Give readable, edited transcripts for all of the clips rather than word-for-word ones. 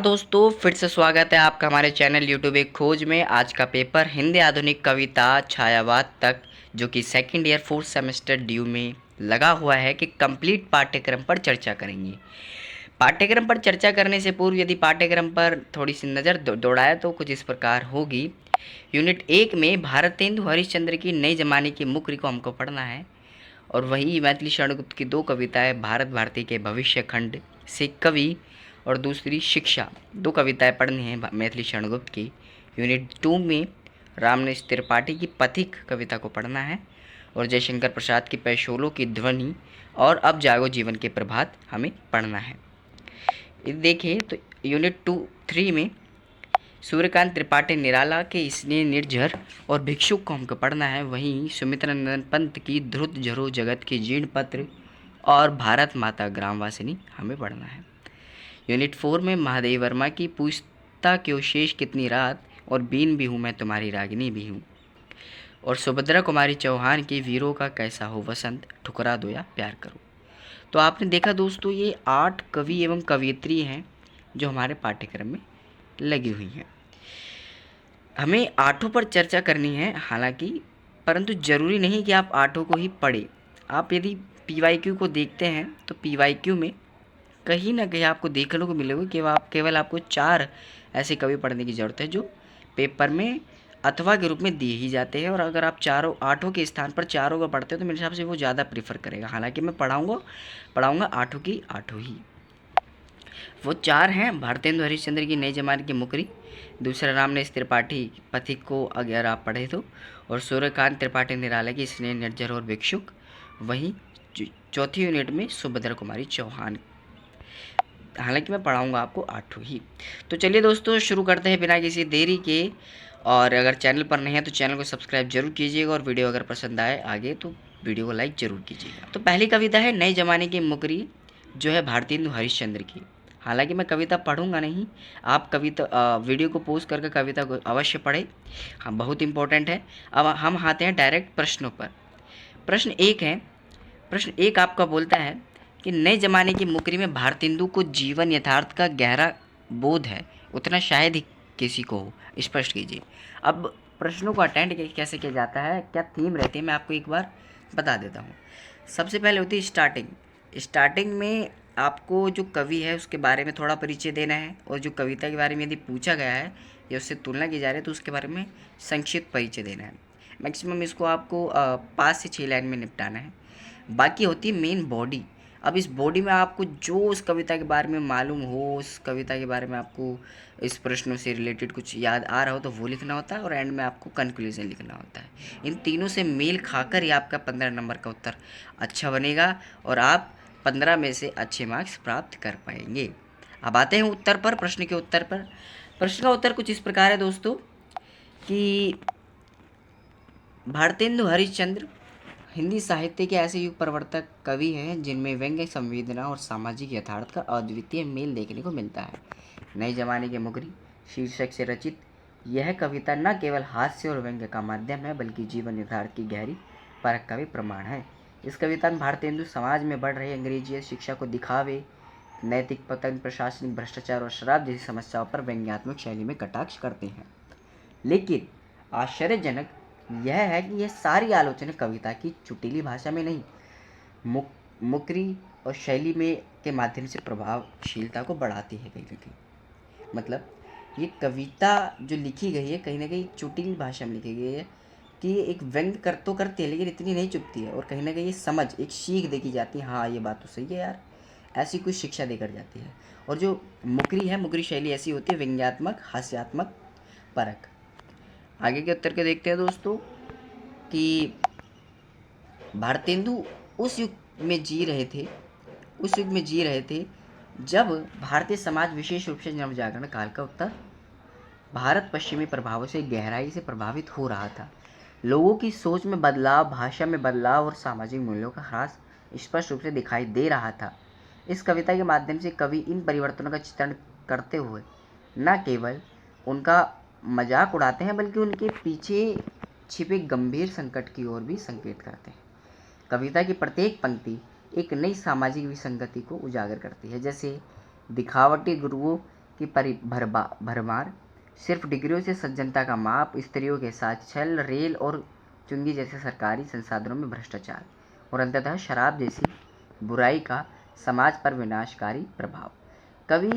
दोस्तों, फिर से स्वागत है आपका हमारे चैनल यूट्यूब एक खोज में। आज का पेपर हिंदी आधुनिक कविता छायावाद तक, जो कि second year fourth semester due में लगा हुआ है कि कंप्लीट पाठ्यक्रम पर चर्चा करेंगे। पाठ्यक्रम पर चर्चा करने से पूर्व यदि पाठ्यक्रम पर थोड़ी सी नज़र दौड़ाए तो कुछ इस प्रकार होगी। यूनिट 1 में भारतेंदु हरिश्चंद्र की नए जमाने की मुक्री को हमको पढ़ना है, और वही मैथिली शरणगुप्त की दो कविताएं भारत भारती के भविष्य खंड से कवि और दूसरी शिक्षा, दो कविताएं पढ़नी हैं मैथिली शरणगुप्त की। यूनिट 2 में रामनेश त्रिपाठी की पथिक कविता को पढ़ना है, और जयशंकर प्रसाद की पैशोलों की ध्वनि और अब जागो जीवन के प्रभात हमें पढ़ना है। देखिए तो यूनिट 3 में सूर्यकांत त्रिपाठी निराला के स्नेह निर्झर और भिक्षुक को हमको पढ़ना है। वहीं सुमित्रानंद पंत की ध्रुत झरो जगत की जीर्ण पत्र और भारत माता ग्रामवासिनी हमें पढ़ना है। यूनिट 4 में महादेव वर्मा की पूछता क्यों शेष कितनी रात और बीन भी हूँ मैं तुम्हारी रागिनी भी हूँ, और सुभद्रा कुमारी चौहान की वीरों का कैसा हो वसंत ठुकरा दो या प्यार करो। तो आपने देखा दोस्तों, ये 8 कवि एवं कवियत्री हैं जो हमारे पाठ्यक्रम में लगी हुई हैं। हमें आठों पर चर्चा करनी है हालांकि, परंतु ज़रूरी नहीं कि आप आठों को ही पढ़ें। आप यदि PYQ को देखते हैं तो PYQ में कहीं ना कहीं आपको देखने को मिलेगा कि केवल आपको 4 ऐसे कवि पढ़ने की ज़रूरत है जो पेपर में अथवा के रूप में दिए ही जाते हैं। और अगर आप आठों के स्थान पर चारों का पढ़ते हो तो मेरे हिसाब से वो ज़्यादा प्रीफर करेगा। हालांकि मैं पढ़ाऊँगा आठों की आठों ही। वो 4 हैं: भारतेंदु हरिश्चंद्र की नए जमाने की मुकरी, दूसरा रामनेश त्रिपाठी पथिक को अगर आप पढ़े तो, और सूर्यकांत त्रिपाठी निराला की स्नेह निर्जर और भिक्षुक। वहीं चौथी यूनिट में सुभद्रा कुमारी चौहान। हालांकि मैं पढ़ाऊंगा आपको आठों ही। तो चलिए दोस्तों, शुरू करते हैं बिना किसी देरी के। और अगर चैनल पर नहीं है तो चैनल को सब्सक्राइब जरूर कीजिएगा, और वीडियो अगर पसंद आए आगे तो वीडियो को लाइक जरूर कीजिएगा। तो पहली कविता है नए जमाने की मुकरी, जो है भारतेंदु हरिश्चंद्र की। हालांकि मैं कविता पढ़ूंगा नहीं, आप कविता वीडियो को पोस्ट करके कविता को अवश्य पढ़ें। हाँ, बहुत इंपॉर्टेंट है। अब हम आते हैं डायरेक्ट प्रश्नों पर। प्रश्न एक आपका बोलता है कि नए जमाने की मुकरी में भारतेंदु को जीवन यथार्थ का गहरा बोध है, उतना शायद ही किसी को हो, स्पष्ट कीजिए। अब प्रश्नों को अटेंड कैसे किया जाता है, क्या थीम रहती है, मैं आपको एक बार बता देता हूँ। सबसे पहले होती है स्टार्टिंग में आपको जो कवि है उसके बारे में थोड़ा परिचय देना है, और जो कविता के बारे में यदि पूछा गया है या उससे तुलना की जा रही है तो उसके बारे में संक्षिप्त परिचय देना है। मैक्सिमम इसको आपको 5 से 6 लाइन में निपटाना है। बाकी होती है मेन बॉडी। अब इस बॉडी में आपको जो उस कविता के बारे में मालूम हो, उस कविता के बारे में आपको इस प्रश्नों से रिलेटेड कुछ याद आ रहा हो तो वो लिखना होता है, और एंड में आपको कंक्लूजन लिखना होता है। इन तीनों से मेल खाकर ही आपका 15 नंबर का उत्तर अच्छा बनेगा, और आप 15 में से अच्छे मार्क्स प्राप्त कर पाएंगे। अब आते हैं उत्तर पर, प्रश्न के उत्तर पर। प्रश्न का उत्तर कुछ इस प्रकार है दोस्तों कि भारतेंदु हरिश्चंद्र हिंदी साहित्य के ऐसे युग प्रवर्तक कवि हैं जिनमें व्यंग्य, संवेदना और सामाजिक यथार्थ का अद्वितीय मेल देखने को मिलता है। नए जमाने के मुकरी शीर्षक से रचित यह कविता न केवल हास्य और व्यंग्य का माध्यम है बल्कि जीवन यथार्थ की गहरी परख का भी प्रमाण है। इस कविता में भारतेंदु समाज में बढ़ रही अंग्रेजी शिक्षा को दिखावे, नैतिक पतन, प्रशासनिक भ्रष्टाचार और शराब जैसी समस्याओं पर व्यंग्यात्मक शैली में कटाक्ष करते हैं। लेकिन आश्चर्यजनक यह है कि यह सारी आलोचना कविता की चुटीली भाषा में नहीं, मुकरी और शैली में के माध्यम से प्रभावशीलता को बढ़ाती है। कहीं ना कहीं मतलब ये कविता जो लिखी गई है कहीं ना कहीं चुटीली भाषा में लिखी गई है कि एक व्यंग करती है लेकिन इतनी नहीं चुभती है, और कहीं ना कहीं समझ एक सीख देखी जाती है। हाँ, ये बात तो सही है यार, ऐसी कुछ शिक्षा देकर जाती है। और जो मुकरी शैली ऐसी होती है व्यंग्यात्मक, हास्यात्मक, परक। आगे के उत्तर के देखते हैं दोस्तों कि भारतेंदु उस युग में जी रहे थे जब भारतीय समाज विशेष रूप से नवजागरण काल का उत्तर भारत पश्चिमी प्रभावों से गहराई से प्रभावित हो रहा था। लोगों की सोच में बदलाव, भाषा में बदलाव और सामाजिक मूल्यों का ह्रास स्पष्ट रूप से दिखाई दे रहा था। इस कविता के माध्यम से कवि इन परिवर्तनों का चित्रण करते हुए न केवल उनका मजाक उड़ाते हैं बल्कि उनके पीछे छिपे गंभीर संकट की ओर भी संकेत करते हैं। कविता की प्रत्येक पंक्ति एक नई सामाजिक विसंगति को उजागर करती है। जैसे दिखावटी गुरुओं की भरमार, सिर्फ डिग्रियों से सज्जनता का माप, स्त्रियों के साथ छल, रेल और चुंगी जैसे सरकारी संसाधनों में भ्रष्टाचार और अंततः शराब जैसी बुराई का समाज पर विनाशकारी प्रभाव। कवि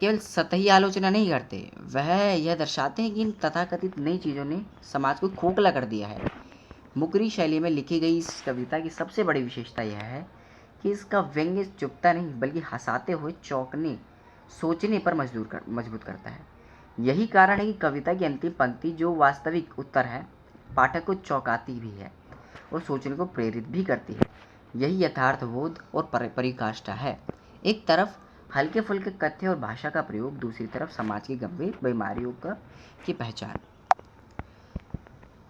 केवल सतही आलोचना नहीं करते, वह यह दर्शाते हैं कि इन तथाकथित नई चीज़ों ने समाज को खोखला कर दिया है। मुकरी शैली में लिखी गई इस कविता की सबसे बड़ी विशेषता यह है कि इसका व्यंग्य चुपता नहीं बल्कि हंसाते हुए चौंकने, सोचने पर मजबूत करता है। यही कारण है कि कविता की अंतिम पंक्ति, जो वास्तविक उत्तर है, पाठक को चौंकाती भी है और सोचने को प्रेरित भी करती है। यही यथार्थबोध और परिकाष्ठा है। एक तरफ हल्के फुल्के कथ्य और भाषा का प्रयोग, दूसरी तरफ समाज की गंभीर बीमारियों की पहचान।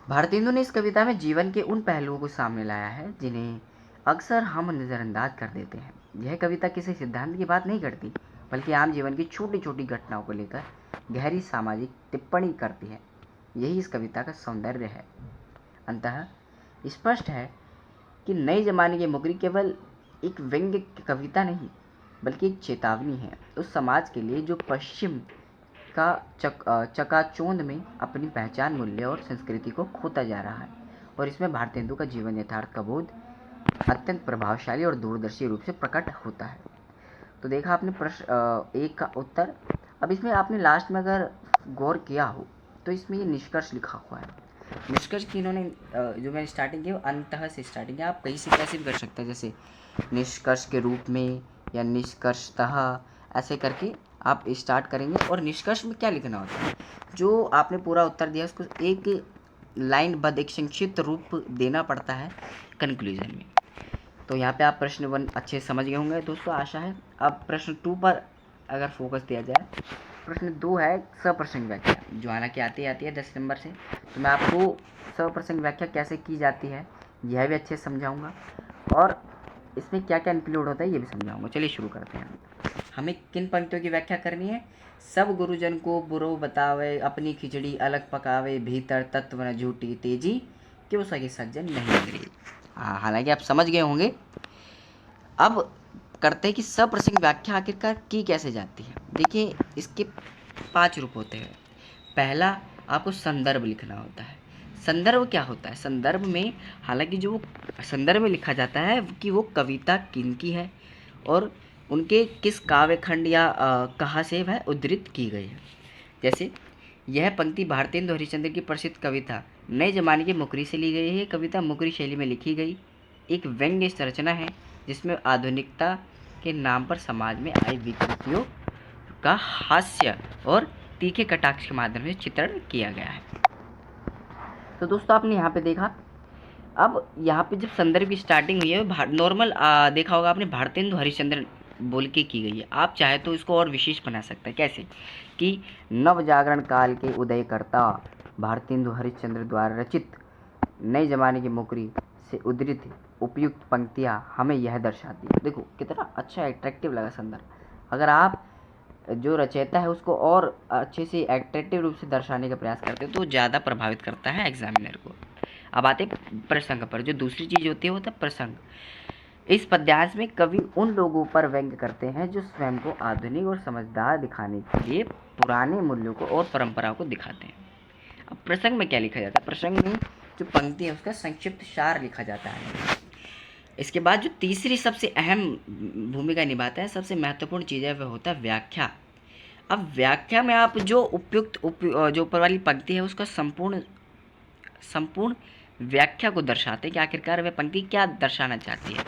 भारतेंदु ने इस कविता में जीवन के उन पहलुओं को सामने लाया है जिन्हें अक्सर हम नज़रअंदाज कर देते हैं। यह कविता किसी सिद्धांत की बात नहीं करती, बल्कि आम जीवन की छोटी छोटी घटनाओं को लेकर गहरी सामाजिक टिप्पणी करती है। यही इस कविता का सौंदर्य है। अंततः स्पष्ट है कि नए जमाने की मुकरी केवल एक व्यंग्य कविता नहीं, बल्कि एक चेतावनी है उस समाज के लिए जो पश्चिम का चकाचौंध में अपनी पहचान, मूल्य और संस्कृति को खोता जा रहा है। और इसमें भारतेंदु का जीवन यथार्थ का बोध अत्यंत प्रभावशाली और दूरदर्शी रूप से प्रकट होता है। तो देखा आपने प्रश्न एक का उत्तर। अब इसमें आपने लास्ट में अगर गौर किया हो तो इसमें ये निष्कर्ष लिखा हुआ है। निष्कर्ष की इन्होंने जो मैंने स्टार्टिंग की अंतः से स्टार्टिंग है, आप कहीं से कैसे भी कर सकते हैं, जैसे निष्कर्ष के रूप में या निष्कर्षतः, ऐसे करके आप स्टार्ट करेंगे। और निष्कर्ष में क्या लिखना होता है, जो आपने पूरा उत्तर दिया उसको एक लाइन बद एक संक्षिप्त रूप देना पड़ता है कंक्लूजन में। तो यहाँ पे आप प्रश्न 1 अच्छे समझ गए होंगे दोस्तों, आशा है। अब प्रश्न 2 पर अगर फोकस दिया जाए, प्रश्न 2 है सप्रसंग व्याख्या, जो हालांकि आती है 10 नंबर से। तो मैं आपको सप्रसंग व्याख्या कैसे की जाती है यह भी अच्छे से समझाऊंगा, और इसमें क्या क्या इंक्लूड होता है ये भी समझाऊंगा। चलिए शुरू करते हैं। हमें किन पंक्तियों की व्याख्या करनी है? सब गुरुजन को बुरो बतावे, अपनी खिचड़ी अलग पकावे, भीतर तत्व न झूठी तेजी, क्यों सही सज्जन नहीं अंग्रेज। हाँ, हालांकि आप समझ गए होंगे। अब करते हैं कि सप्रसंग व्याख्या आखिरकार की कैसे जाती है। देखिए, इसके 5 रूप होते हैं। पहला, आपको संदर्भ लिखना होता है। संदर्भ क्या होता है? संदर्भ में हालांकि जो संदर्भ में लिखा जाता है कि वो कविता किनकी है और उनके किस काव्य खंड या कहाँ से वह उद्धृत की गई है। जैसे यह पंक्ति भारतेंदु हरिश्चंद्र की प्रसिद्ध कविता नए जमाने की मुकरी से ली गई है। कविता मुकरी शैली में लिखी गई एक व्यंग्य रचना है जिसमें आधुनिकता के नाम पर समाज में आई विकृतियों का हास्य और तीखे कटाक्ष के माध्यम से चित्रण किया गया है। तो दोस्तों, आपने यहाँ पे देखा। अब यहाँ पे जब संदर्भ की स्टार्टिंग हुई है, नॉर्मल देखा होगा आपने, भारतेंदु हरिश्चंद्र बोल के की गई है। आप चाहे तो इसको और विशेष बना सकते हैं। कैसे कि नव जागरण काल के उदयकर्ता भारतेंदु हरिश्चंद्र द्वारा रचित नए जमाने की मुकरी से उद्धृत उपयुक्त पंक्तियाँ हमें यह दर्शाती है। देखो कितना अच्छा एट्रैक्टिव लगा संदर्भ। अगर आप जो रचयिता है उसको और अच्छे से एट्रैक्टिव रूप से दर्शाने का प्रयास करते हो तो ज़्यादा प्रभावित करता है एग्जामिनर को। अब आते प्रसंग पर। जो दूसरी चीज़ होती है वो होता है प्रसंग। इस पद्यांश में कवि उन लोगों पर व्यंग्य करते हैं जो स्वयं को आधुनिक और समझदार दिखाने के लिए पुराने मूल्यों को और परंपराओं को दिखाते हैं। अब प्रसंग में क्या लिखा जाता है? प्रसंग में जो पंक्ति है उसका संक्षिप्त सार लिखा जाता है। इसके बाद जो तीसरी सबसे अहम भूमिका निभाता है, सबसे महत्वपूर्ण चीज़ है, वह होता है व्याख्या। अब व्याख्या में आप जो जो ऊपर वाली पंक्ति है उसका संपूर्ण व्याख्या को दर्शाते हैं कि आखिरकार वह पंक्ति क्या दर्शाना चाहती है।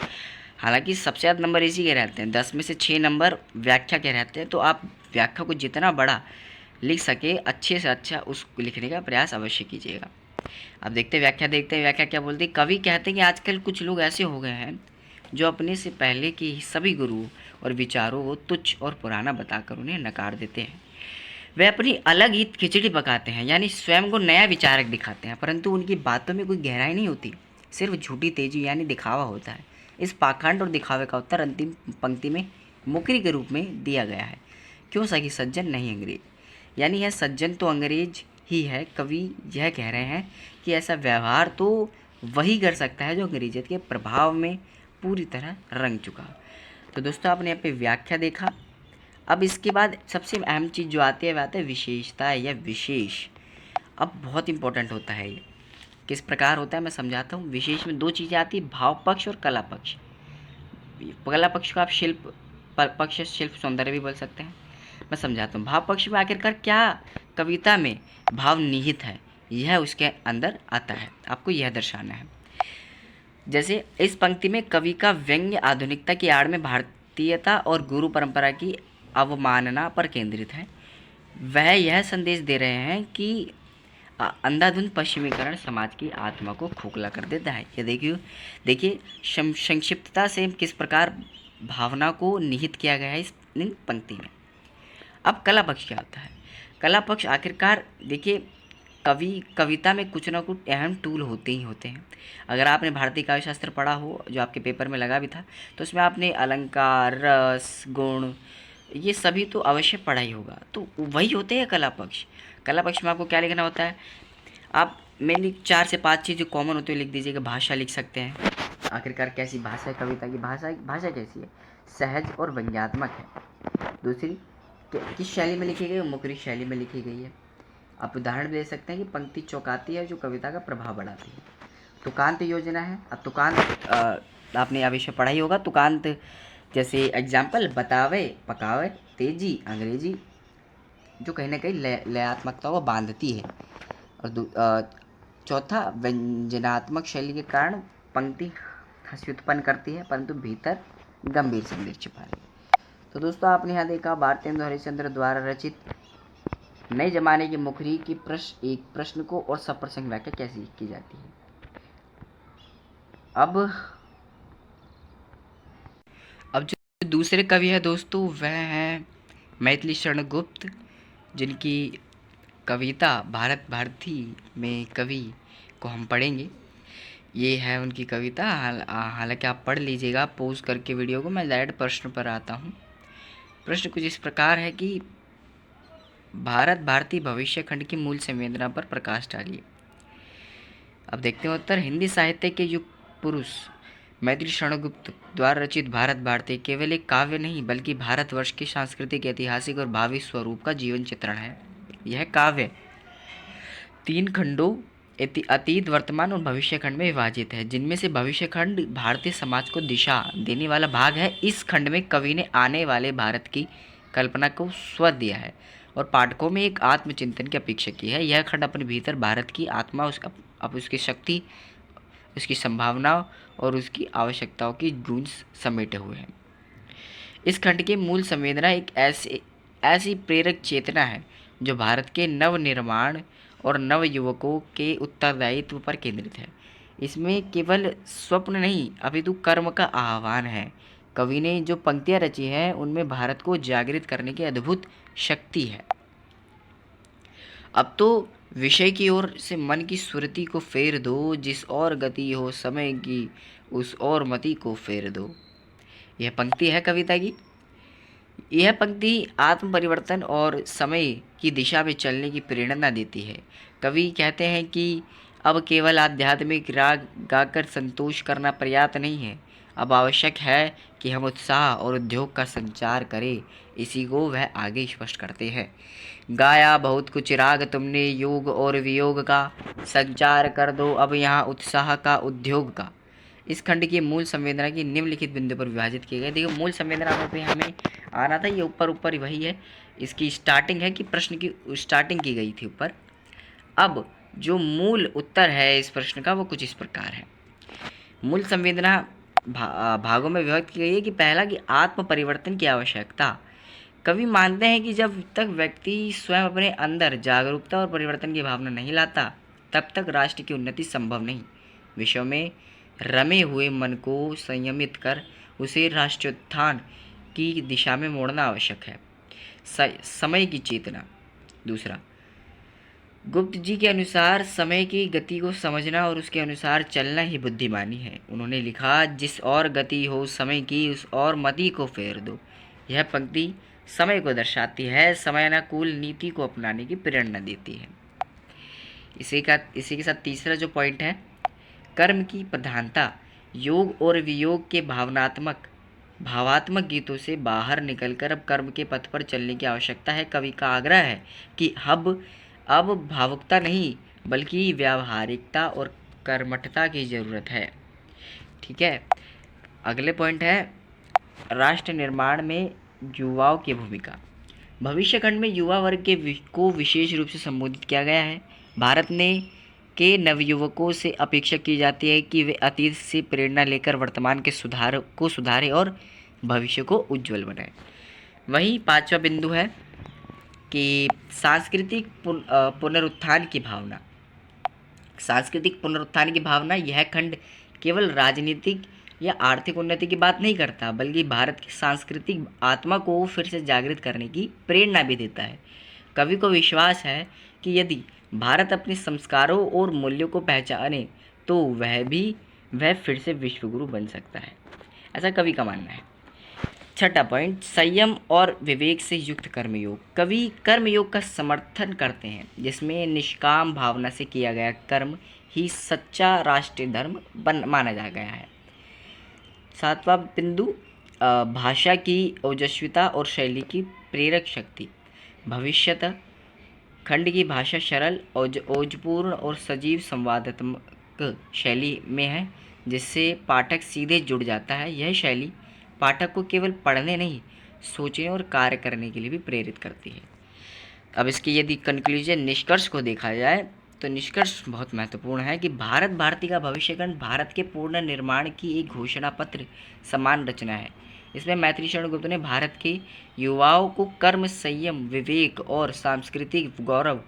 हालांकि सबसे ज़्यादा नंबर इसी के रहते हैं, 10 में से 6 नंबर व्याख्या के रहते हैं। तो आप व्याख्या को जितना बड़ा लिख सके, अच्छे से अच्छा उसको लिखने का प्रयास अवश्य कीजिएगा। अब देखते हैं व्याख्या क्या बोलती है। कवि कहते हैं कि आजकल कुछ लोग ऐसे हो गए हैं जो अपने से पहले के सभी गुरु और विचारों को तुच्छ और पुराना बताकर उन्हें नकार देते हैं। वे अपनी अलग ही खिचड़ी पकाते हैं, यानी स्वयं को नया विचारक दिखाते हैं, परंतु उनकी बातों में कोई गहराई नहीं होती, सिर्फ झूठी तेजी यानी दिखावा होता है। इस पाखंड और दिखावे का उत्तर अंतिम पंक्ति में मुकरी के रूप में दिया गया है। क्यों सही सज्जन नहीं अंग्रेज, यानी यह सज्जन तो अंग्रेज ही है। कवि यह कह रहे हैं कि ऐसा व्यवहार तो वही कर सकता है जो अंग्रेजियत के प्रभाव में पूरी तरह रंग चुका। तो दोस्तों, आपने यहाँ पे व्याख्या देखा। अब इसके बाद सबसे अहम चीज़ जो आती है वह आता है विशेषता या विशेष। अब बहुत इंपॉर्टेंट होता है ये, किस प्रकार होता है मैं समझाता हूँ। विशेष में दो चीज़ें आती है, भाव पक्ष और कला पक्ष। कला पक्ष को आप शिल्प पक्ष, शिल्प सौंदर्य भी बोल सकते हैं। मैं समझाता हूँ। भाव पक्ष में आखिरकार क्या कविता में भाव निहित है, यह उसके अंदर आता है, आपको यह दर्शाना है। जैसे इस पंक्ति में कवि का व्यंग्य आधुनिकता की आड़ में भारतीयता और गुरु परंपरा की अवमानना पर केंद्रित है। वह यह संदेश दे रहे हैं कि अंधाधुंध पश्चिमीकरण समाज की आत्मा को खोखला कर देता है। ये देखिए संक्षिप्तता से किस प्रकार भावना को निहित किया गया है इस पंक्ति में। अब कला पक्ष क्या होता है? कला पक्ष आखिरकार देखिए, कविता में कुछ ना कुछ अहम टूल होते ही होते हैं। अगर आपने भारतीय काव्य शास्त्र पढ़ा हो, जो आपके पेपर में लगा भी था, तो उसमें आपने अलंकार, रस, गुण, ये सभी तो अवश्य पढ़ा ही होगा। तो वही होते हैं कला पक्ष। कला पक्ष में आपको क्या लिखना होता है? आप मेनली 4 से 5 चीज़ जो कॉमन होती है लिख दीजिएगा। भाषा लिख सकते हैं, आखिरकार कैसी भाषा है कविता की, भाषा कैसी है, सहज और व्यंग्यात्मक है। दूसरी, किस शैली में लिखी गई है, मुखरी शैली में लिखी गई है। आप उदाहरण दे सकते हैं कि पंक्ति चौंकाती है जो कविता का प्रभाव बढ़ाती है। तुकांत योजना है। अब तुकांत आपने अवश्य पढ़ा ही होगा। तुकांत जैसे एग्जाम्पल, बतावे, पकावे, तेजी, अंग्रेजी, जो कहीं ना कहीं लयात्मकता को बांधती है। और चौथा, व्यंजनात्मक शैली के कारण पंक्ति हंसी उत्पन्न करती है, परंतु भीतर गंभीर संदेश छिपा है। तो दोस्तों, आपने यहाँ देखा भारतेंदु हरिश्चंद्र द्वारा रचित नए जमाने की मुखरी की एक प्रश्न को और सप्रसंग व्याख्या कैसी की जाती है। अब जो दूसरे कवि है दोस्तों, वह हैं मैथिली शरण गुप्त, जिनकी कविता भारत भारती में कवि को हम पढ़ेंगे। ये है उनकी कविता। हालांकि आप पढ़ लीजिएगा पॉज करके वीडियो को। मैं डायरेक्ट प्रश्न पर आता हूँ। प्रश्न कुछ इस प्रकार है कि भारत भारती भविष्य खंड की मूल संवेदना पर प्रकाश डालिए। अब देखते हैं उत्तर। हिंदी साहित्य के युग पुरुष मैथिली शरण गुप्त द्वारा रचित भारत भारती केवल एक काव्य नहीं, बल्कि भारतवर्ष के सांस्कृतिक, ऐतिहासिक और भावी स्वरूप का जीवन चित्रण है। यह काव्य 3 खंडों अतीत, वर्तमान और भविष्य खंड में विभाजित है, जिनमें से भविष्य खंड भारतीय समाज को दिशा देने वाला भाग है। इस खंड में कवि ने आने वाले भारत की कल्पना को स्वर दिया है और पाठकों में एक आत्मचिंतन की अपेक्षा की है। यह खंड अपने भीतर भारत की आत्मा, उसकी शक्ति, उसकी संभावनाओं और उसकी आवश्यकताओं की गूंज समेटे हुए हैं। इस खंड की मूल संवेदना एक ऐसी प्रेरक चेतना है जो भारत के नव निर्माण और नव युवकों के उत्तरदायित्व पर केंद्रित है। इसमें केवल स्वप्न नहीं, अपितु कर्म का आह्वान है। कवि ने जो पंक्तियां रची हैं उनमें भारत को जागृत करने की अद्भुत शक्ति है। अब तो विषय की ओर से मन की सुरति को फेर दो, जिस और गति हो समय की उस और मति को फेर दो। यह पंक्ति है कविता की। यह पंक्ति आत्म परिवर्तन और समय की दिशा में चलने की प्रेरणा देती है। कवि कहते हैं कि अब केवल आध्यात्मिक राग गाकर संतोष करना पर्याप्त नहीं है, अब आवश्यक है कि हम उत्साह और उद्योग का संचार करें। इसी को वह आगे स्पष्ट करते हैं। गाया बहुत कुछ राग तुमने, योग और वियोग का संचार कर दो अब यहाँ उत्साह का, उद्योग का। इस खंड की मूल संवेदना की निम्नलिखित बिंदु पर विभाजित किए गए। देखिए मूल संवेदना पे हमें आना था, ये ऊपर ही वही है। इसकी स्टार्टिंग है कि प्रश्न की स्टार्टिंग की गई थी ऊपर। अब जो मूल उत्तर है इस प्रश्न का वो कुछ इस प्रकार है। मूल संवेदना भागों में विभक्त की गई है कि पहला, कि आत्म परिवर्तन की आवश्यकता। कवि मानते हैं कि जब तक व्यक्ति स्वयं अपने अंदर जागरूकता और परिवर्तन की भावना नहीं लाता, तब तक राष्ट्र की उन्नति संभव नहीं। विश्व में रमे हुए मन को संयमित कर उसे राष्ट्रोत्थान की दिशा में मोड़ना आवश्यक है। समय की चेतना। दूसरा, गुप्त जी के अनुसार समय की गति को समझना और उसके अनुसार चलना ही बुद्धिमानी है। उन्होंने लिखा, जिस और गति हो समय की उस और मति को फेर दो। यह पंक्ति समय को दर्शाती है, समयानुकूल नीति को अपनाने की प्रेरणा देती है। इसी के साथ तीसरा जो पॉइंट है, कर्म की प्रधानता। योग और वियोग के भावनात्मक भावात्मक गीतों से बाहर निकलकर अब कर्म के पथ पर चलने की आवश्यकता है। कवि का आग्रह है कि अब भावुकता नहीं बल्कि व्यावहारिकता और कर्मठता की ज़रूरत है। ठीक है, अगले पॉइंट है राष्ट्र निर्माण में युवाओं की भूमिका। भविष्य खंड में युवा वर्ग को विशेष रूप से संबोधित किया गया है। भारत ने के नवयुवकों से अपेक्षा की जाती है कि वे अतीत से प्रेरणा लेकर वर्तमान के सुधारें और भविष्य को उज्जवल बनाएं। वहीं पांचवा बिंदु है कि पुनरुत्थान की भावना। सांस्कृतिक पुनरुत्थान की भावना, यह खंड केवल राजनीतिक या आर्थिक उन्नति की बात नहीं करता बल्कि भारत की सांस्कृतिक आत्मा को फिर से जागृत करने की प्रेरणा भी देता है। कवि को विश्वास है कि यदि भारत अपने संस्कारों और मूल्यों को पहचाने तो वह फिर से विश्वगुरु बन सकता है, ऐसा कवि का मानना है। छठा पॉइंट, संयम और विवेक से युक्त कर्मयोग। कवि कर्मयोग का समर्थन करते हैं जिसमें निष्काम भावना से किया गया कर्म ही सच्चा राष्ट्रीय धर्म माना जा गया है। सातवां बिंदु, भाषा की ओजस्विता और शैली की प्रेरक शक्ति। भविष्यतः खंड की भाषा सरल ओजपूर्ण और सजीव संवादात्मक शैली में है जिससे पाठक सीधे जुड़ जाता है। यह शैली पाठक को केवल पढ़ने नहीं सोचने और कार्य करने के लिए भी प्रेरित करती है। अब इसकी यदि कंक्लूजन निष्कर्ष को देखा जाए तो निष्कर्ष बहुत महत्वपूर्ण है कि भारत भारती का भविष्यखंड भारत के पूर्ण निर्माण की एक घोषणा पत्र समान रचना है। इसमें मैथिली शरण गुप्त ने भारत के युवाओं को कर्म, संयम, विवेक और सांस्कृतिक गौरव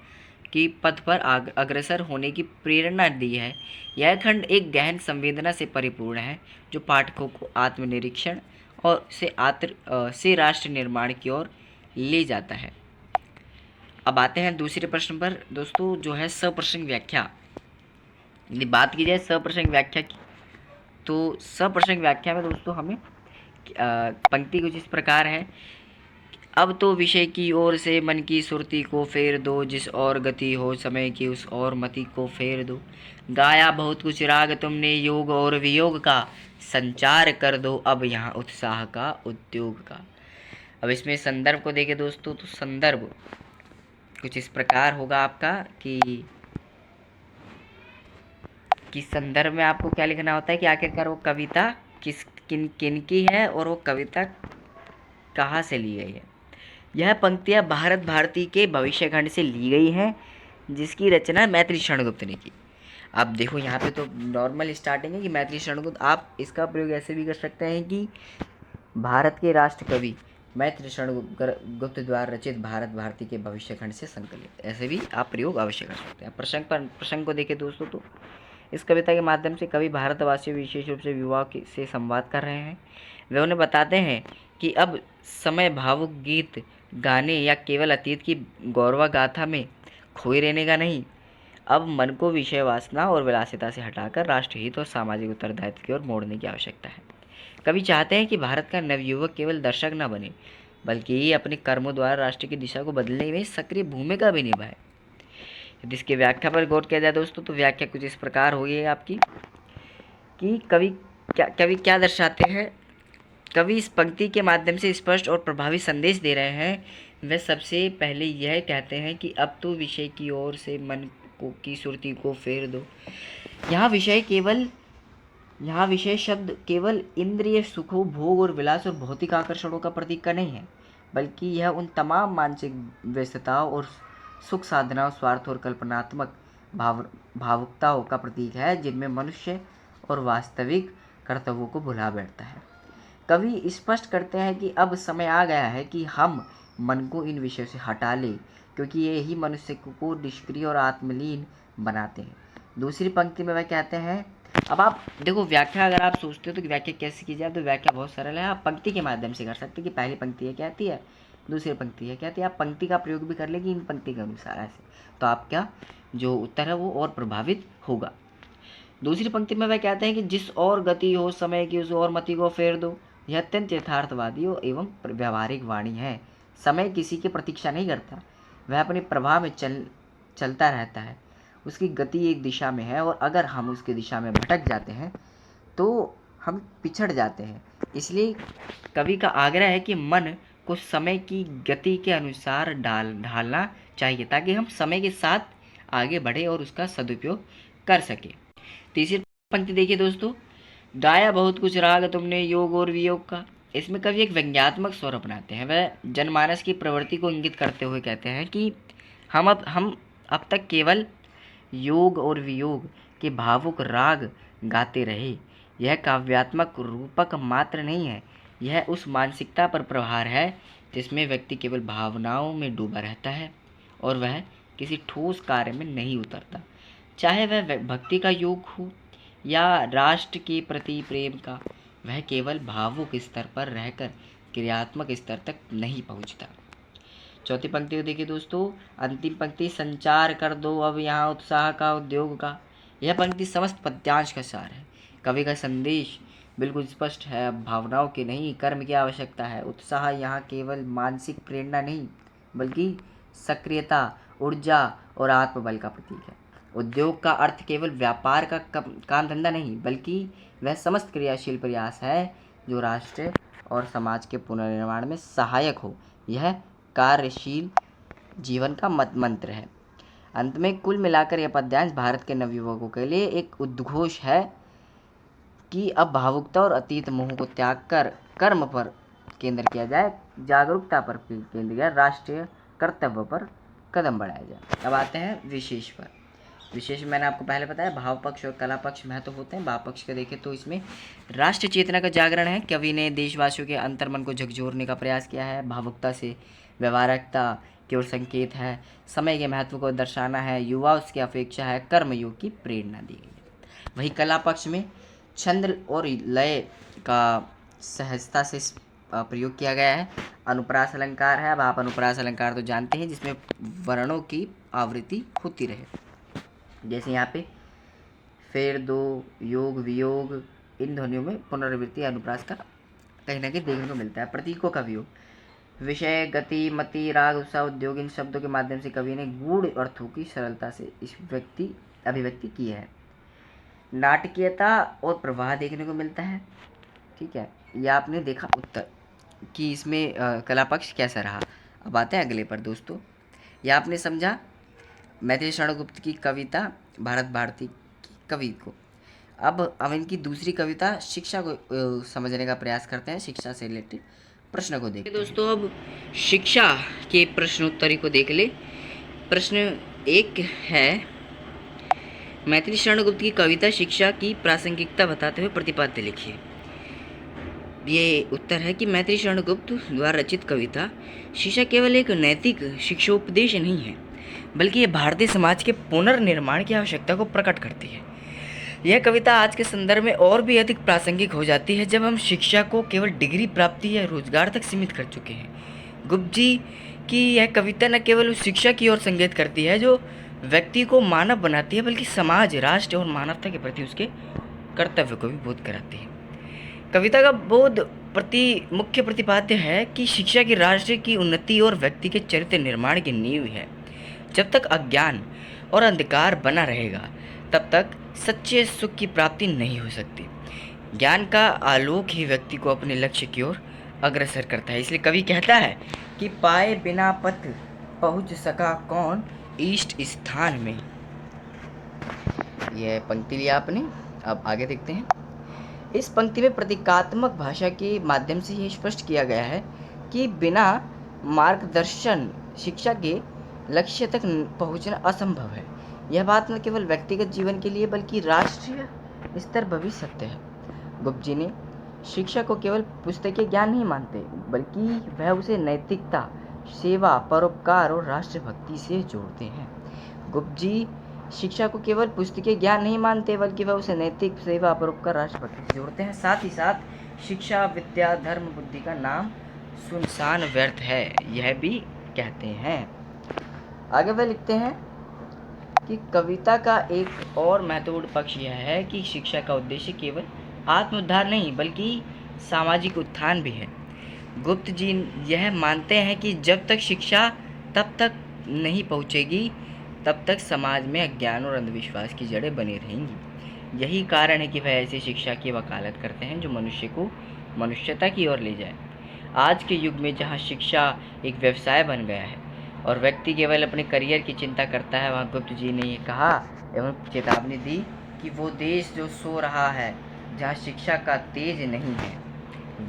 की पथ पर अग्रसर होने की प्रेरणा दी है। यह खंड एक गहन संवेदना से परिपूर्ण है जो पाठकों को आत्मनिरीक्षण और से राष्ट्र निर्माण की ओर ले जाता है। अब आते हैं दूसरे प्रश्न पर दोस्तों, जो है सप्रसंग व्याख्या। यदि बात की जाए सप्रसंग व्याख्या की तो सप्रसंग व्याख्या में दोस्तों हमें पंक्ति कुछ इस प्रकार है। अब तो विषय की ओर से मन की सुरती को फेर दो, जिस और गति हो समय की उस और मति को फेर दो। गाया बहुत कुछ राग तुमने योग और वियोग का, संचार कर दो अब यहाँ उत्साह का उद्योग का। अब इसमें संदर्भ को देखें दोस्तों तो संदर्भ कुछ इस प्रकार होगा आपका कि संदर्भ में आपको क्या लिखना होता है कि आखिरकार वो कविता किन की है और वो कविता कहाँ से ली गई है। यह पंक्तियाँ भारत भारती के भविष्यखंड से ली गई हैं जिसकी रचना मैथिली शरण गुप्त ने की। अब देखो यहाँ पे तो नॉर्मल स्टार्टिंग है कि मैथिली शरण गुप्त, आप इसका प्रयोग ऐसे भी कर सकते हैं कि भारत के राष्ट्र कवि मैथिली शरण गुप्त द्वारा रचित भारत भारती के भविष्यखंड से संकलित, ऐसे भी आप प्रयोग अवश्य कर सकते हैं। प्रसंग को देखें दोस्तों तो इस कविता के माध्यम से कवि भारतवासियों विशेष रूप से युवाओं से संवाद कर रहे हैं। वे उन्हें बताते हैं कि अब समय भावुक गीत गाने या केवल अतीत की गौरवा गाथा में खोए रहने का नहीं, अब मन को विषय वासना और विलासिता से हटाकर राष्ट्रहित और सामाजिक उत्तरदायित्व की ओर मोड़ने की आवश्यकता है। कवि चाहते हैं कि भारत का नवयुवक केवल दर्शक न बने बल्कि अपने कर्मों द्वारा राष्ट्र की दिशा को बदलने में सक्रिय भूमिका भी निभाए। यदि इसकी व्याख्या पर गौर किया जाए दोस्तों तो व्याख्या कुछ इस प्रकार हुई है आपकी कि कवि क्या दर्शाते हैं। कवि इस पंक्ति के माध्यम से स्पष्ट और प्रभावी संदेश दे रहे हैं। वे सबसे पहले यह कहते हैं कि अब तो विषय की ओर से मन की सुरती को फेर दो। यहाँ विषय शब्द केवल इंद्रिय सुखों, भोग और विलास और भौतिक आकर्षणों का प्रतीक का नहीं है बल्कि यह उन तमाम मानसिक व्यस्तताओं और सुख साधनाओं, स्वार्थ और कल्पनात्मक भावुकताओं का प्रतीक है जिनमें मनुष्य और वास्तविक कर्तव्यों को भुला बैठता है। कवि स्पष्ट करते हैं कि अब समय आ गया है कि हम मन को इन विषयों से हटा लें क्योंकि ये ही मनुष्य को निष्क्रिय और आत्मलीन बनाते हैं। दूसरी पंक्ति में वह कहते हैं, अब आप देखो व्याख्या अगर आप सोचते हो तो व्याख्या कैसे की जाए तो व्याख्या बहुत सरल है। आप पंक्ति के माध्यम से कर सकते हैं कि पहली पंक्ति ये कहती है, दूसरी पंक्ति ये कहती है। आप पंक्ति का प्रयोग भी कर लेंगे इन पंक्ति के अनुसार ऐसे, तो आपका जो उत्तर है वो और प्रभावित होगा। दूसरी पंक्ति में वह कहते हैं कि जिस और गति हो समय की उस और मति को फेर दो। यह अत्यंत यथार्थवादी एवं व्यवहारिक वाणी है। समय किसी की प्रतीक्षा नहीं करता, वह अपने प्रवाह में चलता रहता है। उसकी गति एक दिशा में है और अगर हम उसकी दिशा में भटक जाते हैं तो हम पिछड़ जाते हैं। इसलिए कवि का आग्रह है कि मन को समय की गति के अनुसार ढालना चाहिए ताकि हम समय के साथ आगे बढ़े और उसका सदुपयोग कर सके। तीसरी पंक्ति देखिए दोस्तों, गाया बहुत कुछ राग तुमने योग और वियोग का। इसमें कवि एक व्यंग्यात्मक स्वर अपनाते हैं। वह जनमानस की प्रवृत्ति को इंगित करते हुए कहते हैं कि हम अब तक केवल योग और वियोग के भावुक राग गाते रहे। यह काव्यात्मक रूपक मात्र नहीं है, यह उस मानसिकता पर प्रहार है जिसमें व्यक्ति केवल भावनाओं में डूबा रहता है और वह किसी ठोस कार्य में नहीं उतरता, चाहे वह भक्ति का योग हो या राष्ट्र के प्रति प्रेम का। वह केवल भावुक स्तर पर रहकर क्रियात्मक स्तर तक नहीं पहुंचता। चौथी पंक्ति को देखिए दोस्तों, अंतिम पंक्ति, संचार कर दो अब यहाँ उत्साह का उद्योग का। यह पंक्ति समस्त पद्यांश का सार है। कवि का संदेश बिल्कुल स्पष्ट है, अब भावनाओं की नहीं कर्म की आवश्यकता है। उत्साह यहाँ केवल मानसिक प्रेरणा नहीं बल्कि सक्रियता, ऊर्जा और आत्मबल का प्रतीक है। उद्योग का अर्थ केवल व्यापार का काम धंधा नहीं बल्कि वह समस्त क्रियाशील प्रयास है जो राष्ट्र और समाज के पुनर्निर्माण में सहायक हो। यह कार्यशील जीवन का मंत्र है। अंत में कुल मिलाकर यह पद्यांश भारत के नवयुवकों के लिए एक उद्घोष है कि अब भावुकता और अतीत मोह को त्याग कर कर्म पर केंद्र किया जाए, जागरूकता पर केंद्र किया, राष्ट्रीय कर्तव्य पर कदम बढ़ाया जाए। अब आते हैं विशेष पर। विशेष मैंने आपको पहले बताया भाव पक्ष और कला पक्ष महत्व होते हैं। भाव पक्ष का देखें तो इसमें राष्ट्र चेतना का जागरण है। कवि ने देशवासियों के अंतर्मन को झकझोरने का प्रयास किया है। भावुकता से व्यवहारिकता की ओर संकेत है। समय के महत्व को दर्शाना है। युवा उसकी अपेक्षा है। कर्मयोग की प्रेरणा दी गई है। वही कला पक्ष में छंद और लय का सहजता से प्रयोग किया गया है। अनुप्रास अलंकार है। अब आप अनुप्रास अलंकार तो जानते हैं, जिसमें वर्णों की आवृत्ति होती रहे। जैसे यहाँ पे फेर, दो, योग, वियोग, इन ध्वनियों में पुनरावृत्ति अनुप्रास का कहीं ना कहीं देखने को मिलता है। प्रतीकों का वियोग, विषय, गति, मति, राग, उत्साह, उद्योग, इन शब्दों के माध्यम से कवि ने गूढ़ अर्थों की सरलता से इस अभिव्यक्ति की है। नाटकीयता और प्रवाह देखने को मिलता है। ठीक है, यह आपने देखा उत्तर कि इसमें कला पक्ष कैसा रहा। अब आते हैं अगले पर दोस्तों। यह आपने समझा मैथिली शरण गुप्त की कविता भारत भारती की कवि को। अब इनकी दूसरी कविता शिक्षा को समझने का प्रयास करते हैं। शिक्षा से रिलेटेड प्रश्न को देखते हैं दोस्तों। अब शिक्षा के प्रश्नोत्तरी को देख ले। प्रश्न 1 है, मैथिली शरण गुप्त की कविता शिक्षा की प्रासंगिकता बताते हुए प्रतिपाद्य लिखिए। ये उत्तर है कि मैथिली शरण गुप्त द्वारा रचित कविता शिक्षा केवल एक नैतिक शिक्षोपदेश नहीं है बल्कि ये भारतीय समाज के पुनर्निर्माण की आवश्यकता को प्रकट करती है। यह कविता आज के संदर्भ में और भी अधिक प्रासंगिक हो जाती है जब हम शिक्षा को केवल डिग्री प्राप्ति या रोजगार तक सीमित कर चुके हैं। गुप्त जी की यह कविता न केवल उस शिक्षा की ओर संकेत करती है जो व्यक्ति को मानव बनाती है बल्कि समाज, राष्ट्र और मानवता के प्रति उसके कर्तव्य को भी बोध कराती है। कविता का मुख्य प्रतिपाद्य है कि शिक्षा की राष्ट्र की उन्नति और व्यक्ति के चरित्र निर्माण की नींव है। जब तक अज्ञान और अंधकार बना रहेगा तब तक सच्चे सुख की प्राप्ति नहीं हो सकती। ज्ञान का आलोक ही व्यक्ति को अपने लक्ष्य की ओर अग्रसर करता है। इसलिए कवि कहता है कि पाए बिना पथ पहुँच सका कौन इष्ट स्थान में। यह पंक्ति लिया आपने। अब आगे देखते हैं। इस पंक्ति में प्रतीकात्मक भाषा के माध्यम से यह स्पष्ट किया गया है कि बिना मार्गदर्शन शिक्षा के लक्ष्य तक पहुंचना असंभव है। यह बात न केवल व्यक्तिगत जीवन के लिए बल्कि राष्ट्रीय स्तर पर भी सत्य है। गुप्त जी ने शिक्षा को केवल पुस्तकीय ज्ञान नहीं मानते बल्कि वह उसे नैतिकता, सेवा, परोपकार और राष्ट्रभक्ति से जोड़ते हैं। गुप्त जी शिक्षा को केवल पुस्तकीय ज्ञान नहीं मानते बल्कि वह उसे नैतिक, सेवा, परोपकार, राष्ट्रभक्ति से जोड़ते हैं। साथ ही साथ शिक्षा, विद्या, धर्म, बुद्धि का नाम सुनसान व्यर्थ है यह भी कहते हैं। आगे वह लिखते हैं कि कविता का एक और महत्वपूर्ण पक्ष यह है कि शिक्षा का उद्देश्य केवल आत्मोद्धार नहीं बल्कि सामाजिक उत्थान भी है। गुप्त जी यह मानते हैं कि जब तक शिक्षा तब तक नहीं पहुंचेगी तब तक समाज में अज्ञान और अंधविश्वास की जड़ें बनी रहेंगी। यही कारण है कि वह ऐसी शिक्षा की वकालत करते हैं जो मनुष्य को मनुष्यता की ओर ले जाए। आज के युग में जहाँ शिक्षा एक व्यवसाय बन गया है और व्यक्ति केवल अपने करियर की चिंता करता है, वहाँ गुप्त जी ने ये कहा एवं चेतावनी दी कि वो देश जो सो रहा है, जहाँ शिक्षा का तेज नहीं है,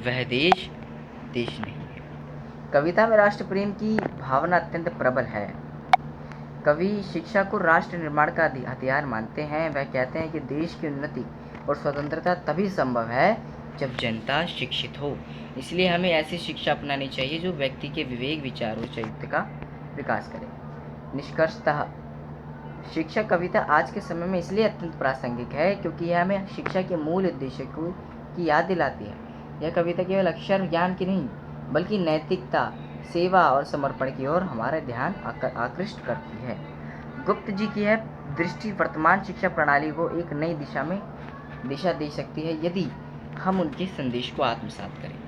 वह देश नहीं है। कविता में राष्ट्र प्रेम की भावना अत्यंत प्रबल है। कवि शिक्षा को राष्ट्र निर्माण का हथियार मानते हैं। वह कहते हैं कि देश की उन्नति और स्वतंत्रता तभी संभव है जब जनता शिक्षित हो। इसलिए हमें ऐसी शिक्षा अपनानी चाहिए जो व्यक्ति के विवेक, विचार और चरित्र का विकास करे। निष्कर्षतः शिक्षा कविता आज के समय में इसलिए अत्यंत प्रासंगिक है क्योंकि यह हमें शिक्षा के मूल उद्देश्य की याद दिलाती है। यह कविता केवल अक्षर ज्ञान की नहीं बल्कि नैतिकता, सेवा और समर्पण की ओर हमारा ध्यान आकृष्ट करती है। गुप्त जी की यह दृष्टि वर्तमान शिक्षा प्रणाली को एक नई दिशा दे सकती है यदि हम उनके संदेश को आत्मसात करें।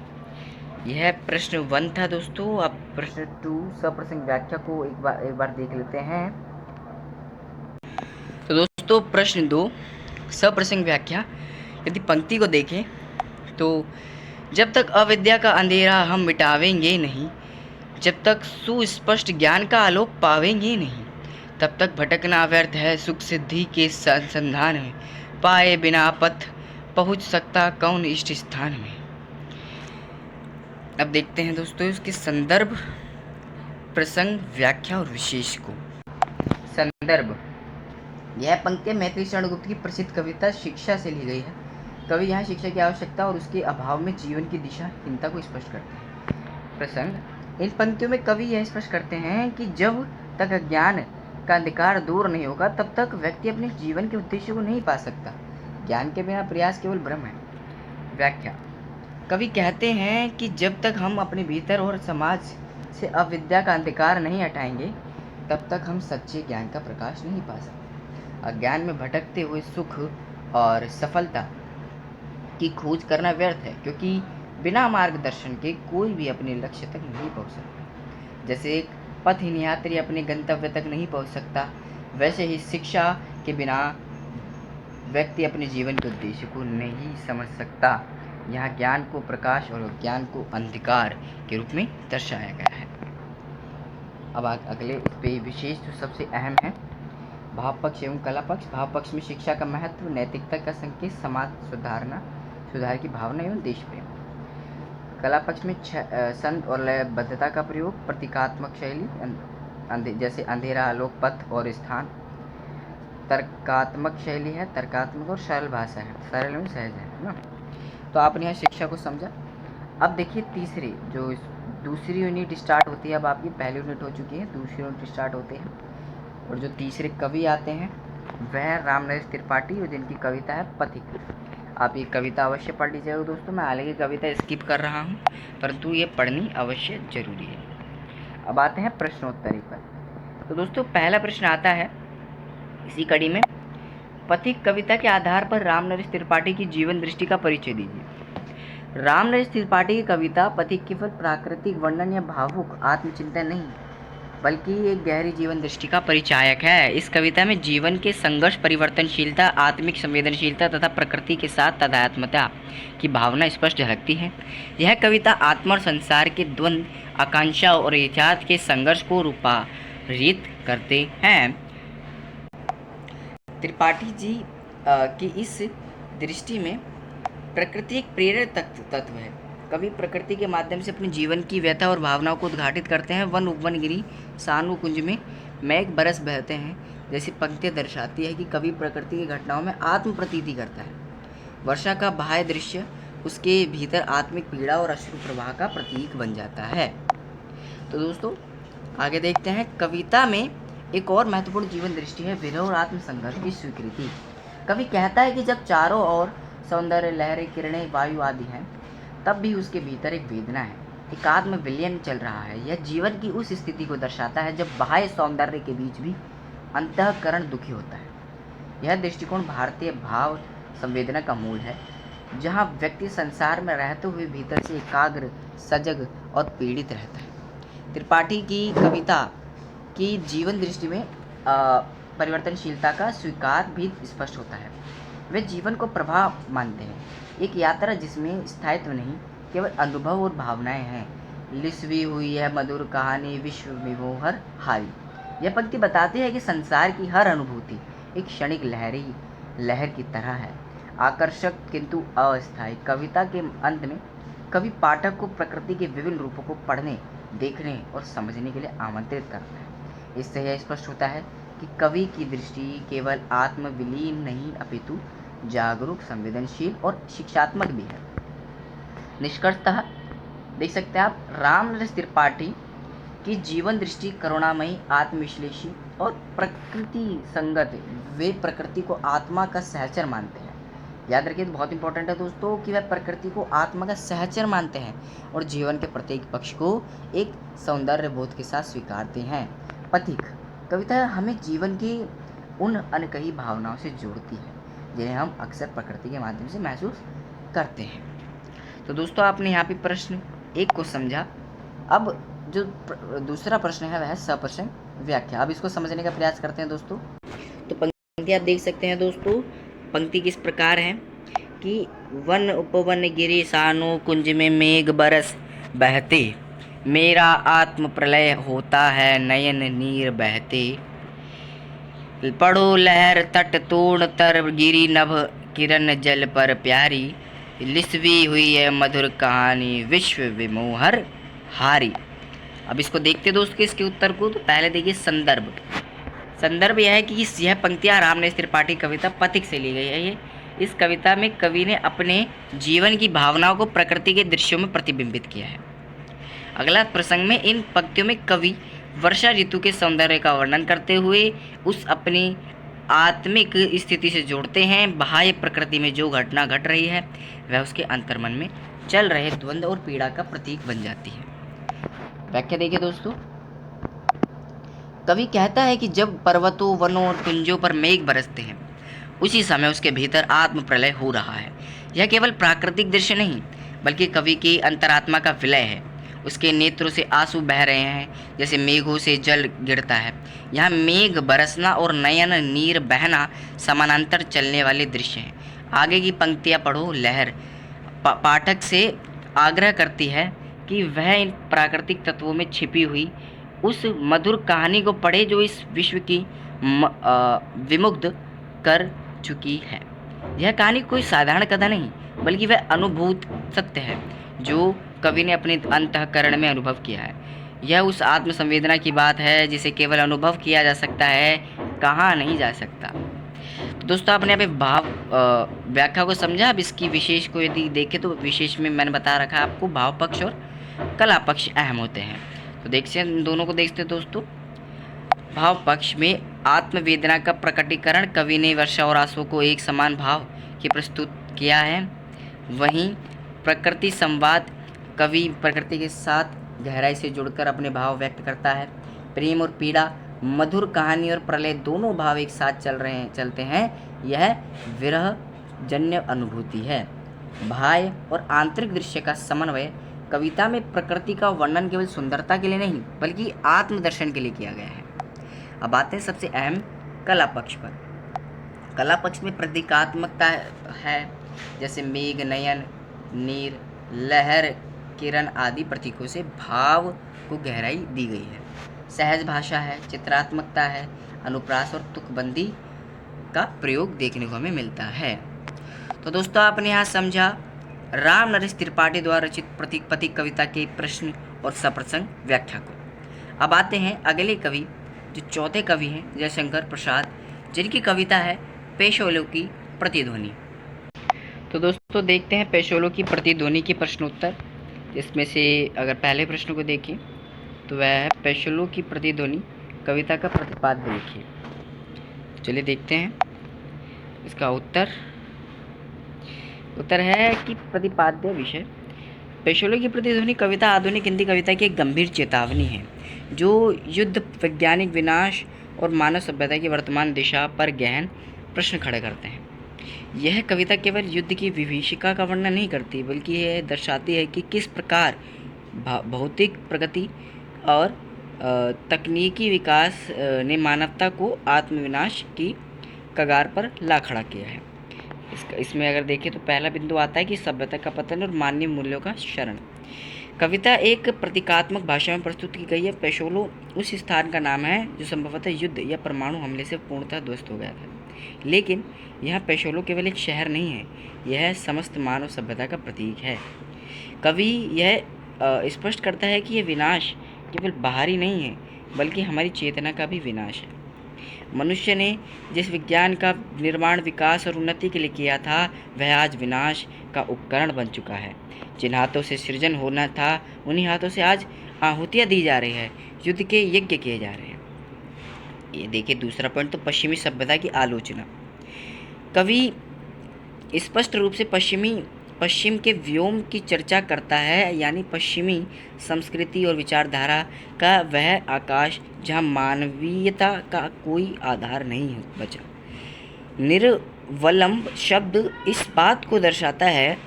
यह प्रश्न 1 था दोस्तों। अब प्रश्न 2 सप्रसंग व्याख्या को एक बार देख लेते हैं। तो दोस्तों प्रश्न 2 सप्रसंग व्याख्या, यदि पंक्ति को देखें तो जब तक अविद्या का अंधेरा हम मिटावेंगे नहीं, जब तक सुस्पष्ट ज्ञान का आलोक पावेंगे नहीं, तब तक भटकना व्यर्थ है सुख सिद्धि के संधान में, पाए बिना पथ पहुंच सकता कौन इष्ट स्थान में। अब देखते हैं दोस्तों इसके संदर्भ, प्रसंग, व्याख्या और विशेष को। संदर्भ, यह पंक्ति मैत्री शरण गुप्त की प्रसिद्ध कविता शिक्षा से ली गई है। कवि यहाँ शिक्षा की आवश्यकता और उसके अभाव में जीवन की दिशाहीनता को स्पष्ट करते हैं। प्रसंग, इन पंक्तियों में कवि यह स्पष्ट करते हैं कि जब तक ज्ञान का अंधकार दूर नहीं होगा तब तक व्यक्ति अपने जीवन के उद्देश्य को नहीं पा सकता। ज्ञान के बिना प्रयास केवल भ्रम है। व्याख्या, कवि कहते हैं कि जब तक हम अपने भीतर और समाज से अविद्या का अंधकार नहीं हटाएंगे तब तक हम सच्चे ज्ञान का प्रकाश नहीं पा सकते। अज्ञान में भटकते हुए सुख और सफलता की खोज करना व्यर्थ है क्योंकि बिना मार्गदर्शन के कोई भी अपने लक्ष्य तक नहीं पहुंच सकता। जैसे एक पथहीन यात्री अपने गंतव्य तक नहीं पहुंच सकता, वैसे ही शिक्षा के बिना व्यक्ति अपने जीवन के उद्देश्य को नहीं समझ सकता। यहाँ ज्ञान को प्रकाश और अज्ञान को अंधकार के रूप में दर्शाया गया है। अब अगले इस पे विशेष जो सबसे अहम है, भाव पक्ष एवं कला पक्ष। भाव पक्ष में शिक्षा का महत्व, नैतिकता का संकेत, समाज सुधार की भावना एवं देश प्रेम। कला पक्ष में छंद और लयबद्धता का प्रयोग, प्रतीकात्मक शैली जैसे अंधेरा, आलोक, पथ और स्थान। तर्कात्मक शैली है, तर्कात्मक और सरल भाषा है, सरल एवं सहज है ना। तो आपने यहाँ शिक्षा को समझा। अब देखिए तीसरी जो दूसरी यूनिट स्टार्ट होती है। अब आपकी पहली यूनिट हो चुकी है, दूसरी यूनिट स्टार्ट होते हैं और जो तीसरे कवि आते हैं वह रामनरेश त्रिपाठी और जिनकी कविता है पथिक। आप ये कविता अवश्य पढ़ लीजिएगा दोस्तों। मैं हालांकि कविता स्किप कर रहा हूँ परंतु ये पढ़नी अवश्य जरूरी है। अब आते हैं प्रश्नोत्तरी पर। तो दोस्तों पहला प्रश्न आता है इसी कड़ी में, पथिक कविता के आधार पर रामनरेश त्रिपाठी की जीवन दृष्टि का परिचय दीजिए। रामनरेश त्रिपाठी की कविता पथिक केवल प्राकृतिक वर्णन या भावुक आत्मचिंतन नहीं बल्कि एक गहरी जीवन दृष्टि का परिचायक है। इस कविता में जीवन के संघर्ष, परिवर्तनशीलता, आत्मिक संवेदनशीलता तथा प्रकृति के साथ तादात्म्यता की भावना स्पष्ट झलकती है। यह कविता आत्मा और संसार के द्वंद्व, आकांक्षा और यथार्थ के संघर्ष को रूपांतरित करते हैं। त्रिपाठी जी की इस दृष्टि में प्रकृति एक प्रेरक तत्व है। कवि प्रकृति के माध्यम से अपने जीवन की व्यथा और भावनाओं को उद्घाटित करते हैं। वन उपवन गिरी सानु कुंज में मेघ बरस बहते हैं जैसी पंक्तियाँ दर्शाती है कि कवि प्रकृति की घटनाओं में आत्म प्रतीति करता है। वर्षा का बाह्य दृश्य उसके भीतर आत्मिक पीड़ा और अश्रु प्रवाह का प्रतीक बन जाता है। तो दोस्तों आगे देखते हैं। कविता में एक और महत्वपूर्ण जीवन दृष्टि है विरह और आत्मसंघर्ष की स्वीकृति। कवि कहता है कि जब चारों ओर सौंदर्य, लहरें, किरणें, वायु आदि हैं तब भी उसके भीतर एक वेदना है, एक आत्म विलयन चल रहा है। यह जीवन की उस स्थिति को दर्शाता है जब बाह्य सौंदर्य के बीच भी अंतःकरण दुखी होता है। यह दृष्टिकोण भारतीय भाव संवेदना का मूल है, जहाँ व्यक्ति संसार में रहते हुए भीतर से एकाग्र, सजग और पीड़ित रहता है। त्रिपाठी की कविता की जीवन दृष्टि में परिवर्तनशीलता का स्वीकार भी स्पष्ट होता है। वे जीवन को प्रवाह मानते हैं, एक यात्रा जिसमें स्थायित्व नहीं, केवल अनुभव और भावनाएं हैं। लिस्वी हुई है मधुर कहानी विश्व विमोहर हारी। यह पंक्ति बताती है कि संसार की हर अनुभूति एक क्षणिक लहर की तरह है, आकर्षक किंतु अस्थायी। कविता के अंत में कवि पाठक को प्रकृति के विभिन्न रूपों को पढ़ने, देखने और समझने के लिए आमंत्रित करता है। इससे यह स्पष्ट होता है कि कवि की दृष्टि केवल आत्मविलीन नहीं अपितु जागरूक, संवेदनशील और शिक्षात्मक भी है। निष्कर्षतः देख सकते हैं आप, रामनरेश त्रिपाठी की जीवन दृष्टि करुणामयी, आत्मविश्लेषी और प्रकृति संगत। वे प्रकृति को आत्मा का सहचर मानते हैं। याद रखिए, तो बहुत इंपॉर्टेंट है दोस्तों कि वह प्रकृति को आत्मा का सहचर मानते हैं और जीवन के प्रत्येक पक्ष को एक सौंदर्य बोध के साथ स्वीकारते हैं। पथिक कविता हमें जीवन की उन अनकही भावनाओं से जोड़ती है जिन्हें हम अक्सर प्रकृति के माध्यम से महसूस करते हैं। तो दोस्तों, आपने यहाँ पे प्रश्न 1 को समझा। अब जो दूसरा प्रश्न है वह है सप्रश्न व्याख्या। अब इसको समझने का प्रयास करते हैं दोस्तों। तो पंक्ति आप देख सकते हैं दोस्तों। पंक्ति किस प्रकार है कि वन उपवन गिरी सानो कुंज में मेघ बरस बहते, मेरा आत्म प्रलय होता है नयन नीर बहते। पढ़ो लहर तट तोड़ तर गिरी नभ किरण जल पर प्यारी, लिस्वी हुई है मधुर कहानी विश्व विमोहर हारी। अब इसको देखते दोस्तों इसके उत्तर को। तो पहले देखिए संदर्भ यह है कि यह पंक्तियाँ रामनरेश त्रिपाठी कविता पथिक से ली गई है। ये इस कविता में कवि ने अपने जीवन की भावनाओं को प्रकृति के दृश्यों में प्रतिबिंबित किया है। अगला प्रसंग में इन पंक्तियों में कवि वर्षा ऋतु के सौंदर्य का वर्णन करते हुए उस अपनी आत्मिक स्थिति से जोड़ते हैं। बाह्य प्रकृति में जो घटना घट रही है वह उसके अंतर्मन में चल रहे द्वंद्व और पीड़ा का प्रतीक बन जाती है। व्याख्या देखिए दोस्तों। कवि कहता है कि जब पर्वतों, वनों और कुंजों पर मेघ बरसते हैं, उसी समय उसके भीतर आत्म प्रलय हो रहा है। यह केवल प्राकृतिक दृश्य नहीं बल्कि कवि की अंतरात्मा का विलय है। उसके नेत्रों से आंसू बह रहे हैं जैसे मेघों से जल गिरता है। यहाँ मेघ बरसना और नयन नीर बहना समानांतर चलने वाले दृश्य हैं। आगे की पंक्तियाँ पढ़ो। लहर पाठक से आग्रह करती है कि वह इन प्राकृतिक तत्वों में छिपी हुई उस मधुर कहानी को पढ़े जो इस विश्व की विमुग्ध कर चुकी है। यह कहानी कोई साधारण कथा नहीं बल्कि वह अनुभूत सत्य है जो कवि ने अपने अंतःकरण में अनुभव किया है। यह उस आत्मसंवेदना की बात है जिसे केवल अनुभव किया जा सकता है, कहा नहीं जा सकता। तो दोस्तों, आपने यहाँ पे भाव व्याख्या को समझा। अब इसकी विशेष को यदि देखें तो विशेष में मैंने बता रखा है आपको, भाव पक्ष और कला पक्ष अहम होते हैं। तो देखते हैं, इन दोनों को देखते हैं दोस्तों। भाव पक्ष में आत्मवेदना का प्रकटीकरण, कवि ने वर्षा और आंसू को एक समान भाव के प्रस्तुत किया है। वहीं प्रकृति संवाद, कवि प्रकृति के साथ गहराई से जुड़कर अपने भाव व्यक्त करता है। प्रेम और पीड़ा, मधुर कहानी और प्रलय दोनों भाव एक साथ चलते हैं। यह विरह जन्य अनुभूति है। बाह्य और आंतरिक दृश्य का समन्वय, कविता में प्रकृति का वर्णन केवल सुंदरता के लिए नहीं बल्कि आत्मदर्शन के लिए किया गया है। अब आते हैं सबसे अहम कला पक्ष पर। कला पक्ष में प्रतीकात्मकता है, जैसे मेघ, नयन, नीर, लहर, किरण आदि प्रतीकों से भाव को गहराई दी गई है। सहज भाषा है, चित्रात्मकता है, अनुप्रास और तुकबंदी का प्रयोग देखने को हमें मिलता है। तो दोस्तों, आपने यहाँ समझा रामनरेश त्रिपाठी द्वारा रचित प्रतीक पथिक कविता के प्रश्न और सप्रसंग व्याख्या को। अब आते हैं अगले कवि, जो चौथे कवि हैं जयशंकर प्रसाद, जिनकी कविता है पेशोलों की प्रतिध्वनि। तो दोस्तों, देखते हैं पेशोलों की प्रतिध्वनि के प्रश्नोत्तर। इसमें से अगर पहले प्रश्न को देखें तो वह है पेशोलों की प्रतिध्वनि कविता का प्रतिपाद्य लिखिए। चलिए देखते हैं इसका उत्तर है कि प्रतिपाद्य विषय। पेशोलों की प्रतिध्वनि कविता आधुनिक हिंदी कविता की एक गंभीर चेतावनी है जो युद्ध, वैज्ञानिक विनाश और मानव सभ्यता की वर्तमान दिशा पर गहन प्रश्न खड़े करते हैं। यह कविता केवल युद्ध की विभीषिका का वर्णन नहीं करती बल्कि यह दर्शाती है कि किस प्रकार भौतिक प्रगति और तकनीकी विकास ने मानवता को आत्मविनाश की कगार पर ला खड़ा किया है। इसमें अगर देखें तो पहला बिंदु आता है कि सभ्यता का पतन और मानवीय मूल्यों का क्षरण। कविता एक प्रतीकात्मक भाषा में प्रस्तुत की गई है। पेशोलो उस स्थान का नाम है जो संभवतः युद्ध या परमाणु हमले से पूर्णतः ध्वस्त हो गया था। लेकिन यह पेशोलो केवल एक शहर नहीं है, यह समस्त मानव सभ्यता का प्रतीक है। कवि यह स्पष्ट करता है कि यह विनाश केवल बाहरी नहीं है, बल्कि हमारी चेतना का भी विनाश है। मनुष्य ने जिस विज्ञान का निर्माण, विकास और उन्नति के लिए किया था, वह आज विनाश का उपकरण बन चुका है। जिन हाथों से सृजन होना था, उन्हीं हाथों से आज आहुतियाँ दी जा रही है, युद्ध के यज्ञ किए जा रहे हैं। ये देखिए दूसरा पॉइंट, तो पश्चिमी सभ्यता की आलोचना। कवि स्पष्ट रूप से पश्चिम के व्योम की चर्चा करता है, यानी पश्चिमी संस्कृति और विचारधारा का वह आकाश जहाँ मानवीयता का कोई आधार नहीं बचा। निर्वलंब शब्द इस बात को दर्शाता है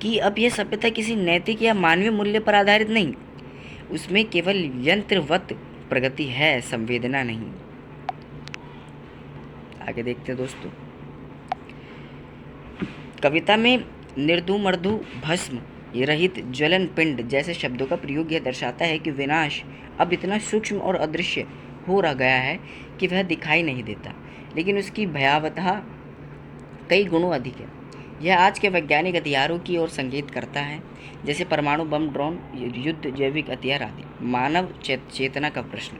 कि अब यह सभ्यता किसी नैतिक या मानवीय मूल्य पर आधारित नहीं, उसमें केवल यंत्रवत प्रगति है, संवेदना नहीं। आगे देखते हैं दोस्तों। कविता में निर्धु मर्दु भस्म रहित ज्वलन पिंड जैसे शब्दों का प्रयोग यह दर्शाता है कि विनाश अब इतना सूक्ष्म और अदृश्य हो रह गया है कि वह दिखाई नहीं देता, लेकिन उसकी भयावहता कई गुणों अधिक है। यह आज के वैज्ञानिक हथियारों की ओर संकेत करता है, जैसे परमाणु बम, ड्रोन, युद्ध, जैविक हथियार आदि। मानव चेतना का प्रश्न।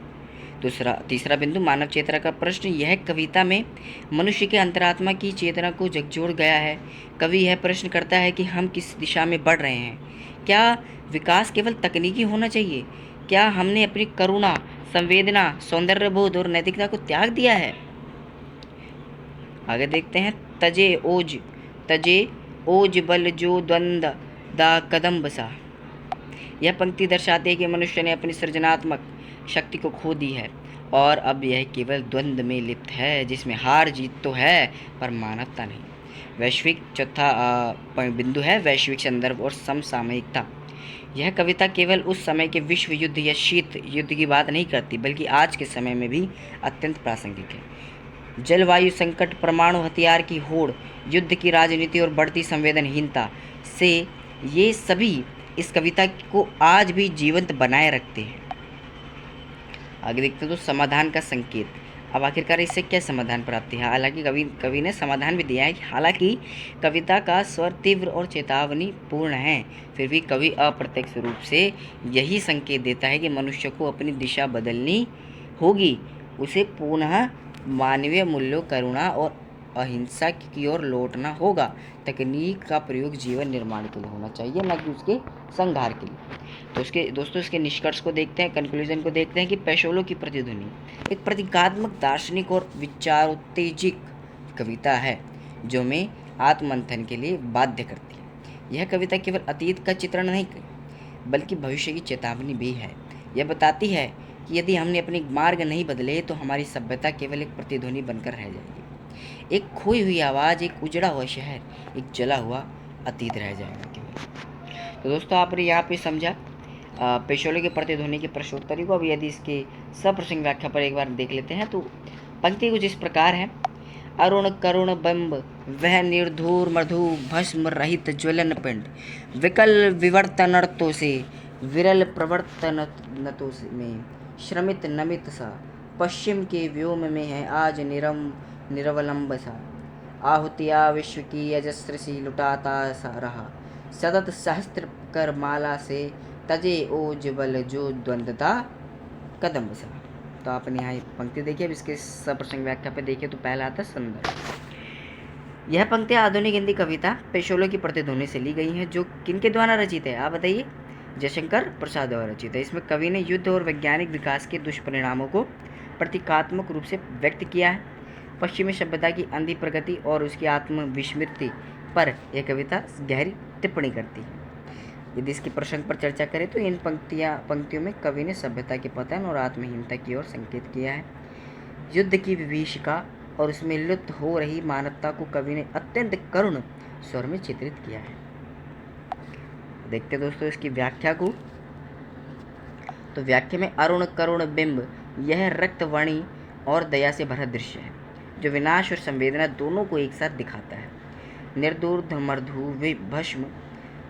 तीसरा बिंदु, मानव चेतना का प्रश्न। यह कविता में मनुष्य के अंतरात्मा की चेतना को झकझोर गया है। कवि यह प्रश्न करता है कि हम किस दिशा में बढ़ रहे हैं। क्या विकास केवल तकनीकी होना चाहिए? क्या हमने अपनी करुणा, संवेदना, सौंदर्यबोध और नैतिकता को त्याग दिया है? आगे देखते हैं। तजे ओज बल जो द्वंद दा कदम बसा। यह पंक्ति दर्शाती है कि मनुष्य ने अपनी सृजनात्मक शक्ति को खो दी है और अब यह केवल द्वंद्व में लिप्त है, जिसमें हार जीत तो है पर मानवता नहीं। वैश्विक चौथा बिंदु है वैश्विक संदर्भ और समसामयिकता। यह कविता केवल उस समय के विश्व युद्ध या शीत युद्ध की बात नहीं करती, बल्कि आज के समय में भी अत्यंत प्रासंगिक है। जलवायु संकट, परमाणु हथियार की होड़, युद्ध की राजनीति और बढ़ती संवेदनहीनता से ये सभी इस कविता को आज भी जीवंत बनाए रखते हैं। आगे देखते हैं तो समाधान का संकेत। अब आखिरकार इससे क्या समाधान प्राप्ति है? हालांकि कवि ने समाधान भी दिया है कि हालांकि कविता का स्वर तीव्र और चेतावनी पूर्ण है, फिर भी कवि अप्रत्यक्ष रूप से यही संकेत देता है कि मनुष्य को अपनी दिशा बदलनी होगी, उसे पुनः मानवीय मूल्यों, करुणा और अहिंसा की ओर लौटना होगा। तकनीक का प्रयोग जीवन निर्माण के लिए होना चाहिए, न कि उसके संहार के लिए। तो इसके निष्कर्ष को देखते हैं, कंक्लूजन को देखते हैं कि पेशोलो की प्रतिध्वनि एक प्रतीकात्मक, दार्शनिक और विचारोत्तेजक कविता है जो हमें आत्ममंथन के लिए बाध्य करती है। यह कविता केवल अतीत का चित्रण नहीं बल्कि भविष्य की चेतावनी भी है। यह बताती है कि यदि हमने अपने मार्ग नहीं बदले तो हमारी सभ्यता केवल एक प्रतिध्वनि बनकर रह जाएगी, एक खोई हुई आवाज़, एक उजड़ा हुआ शहर, एक जला हुआ अतीत रह जाएगा केवल। तो दोस्तों आपने यहाँ पे समझा पेशोलो के प्रतिध्वनि के प्रश्नोत्तरी को। अब यदि इसके सप्रसंग व्याख्या पर एक बार देख लेते हैं तो पंक्ति कुछ इस प्रकार है। अरुण करुण बिंब वह निर्धूर मधु भस्म रहित ज्वलन पिंड, विकल विवर्तनर्तों से विरल प्रवर्तनतों में श्रमित नमित सा, पश्चिम के व्योम में है आज निरवलंब सा, आहुतिया विश्व की अजस्र सी लुटाता सा रहा, सतत सहस्त्र कर माला से तजे ओज बल जो द्वंद्वता कदम सा। तो आपने यहाँ पंक्ति देखी। अब इसके सप्रसंग व्याख्या पे देखिए तो पहला आता है संदर्भ। यह पंक्तियाँ आधुनिक हिंदी कविता पेशोलो की प्रतिध्वनि से ली गई हैं, जो किनके द्वारा रचित है आप बताइए? जयशंकर प्रसाद द्वारा रचित है। इसमें कवि ने युद्ध और वैज्ञानिक विकास के दुष्परिणामों को प्रतीकात्मक रूप से व्यक्त किया है। पश्चिमी सभ्यता की अंधी प्रगति और उसकी आत्मविस्मृति पर यह कविता गहरी टिप्पणी करती है। यदि इसके प्रसंग पर चर्चा करें तो इन पंक्तियों में कवि ने सभ्यता के पतन और आत्महीनता की ओर संकेत किया है। युद्ध की विभीषिका और उसमें लुप्त हो रही मानवता को कवि ने अत्यंत करुण स्वर में चित्रित किया है। देखते दोस्तों इसकी व्याख्या को। तो व्याख्या में अरुण करुण बिंब यह निर्दूर्धमर्धु भस्म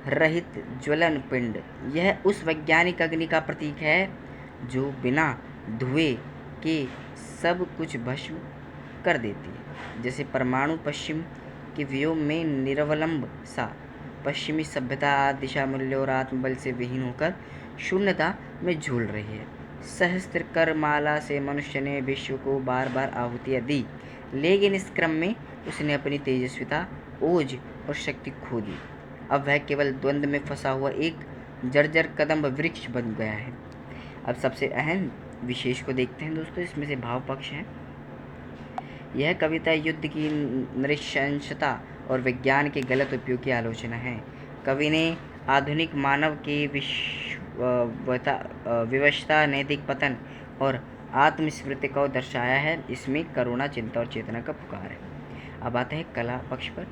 रहित ज्वलन पिंड। यह उस वैज्ञानिक अग्नि का प्रतीक है जो बिना धुएं के सब कुछ भस्म कर देती है। जैसे परमाणु पश्चिम के व्योम में निरवलंब सा पश्चिमी सभ्यता दिशा मूल्य और आत्मबल से विहीन होकर शून्यता में झूल रही है। सहस्त्र कर माला से मनुष्य ने विश्व को बार बार आहुतियाँ दी, लेकिन इस क्रम में उसने अपनी तेजस्विता, ओज और शक्ति खो दी। अब वह केवल द्वंद्व में फंसा हुआ एक जर्जर कदम्ब वृक्ष बन गया है। अब सबसे अहम विशेष को देखते हैं दोस्तों, इसमें से भाव पक्ष है। यह कविता युद्ध की नृशंसता और विज्ञान के गलत उपयोग की आलोचना है। कवि ने आधुनिक मानव के विवशता, नैतिक पतन और आत्मस्मृति को दर्शाया है। इसमें करुणा, चिंता और चेतना का पुकार है। अब आते हैं कला पक्ष पर।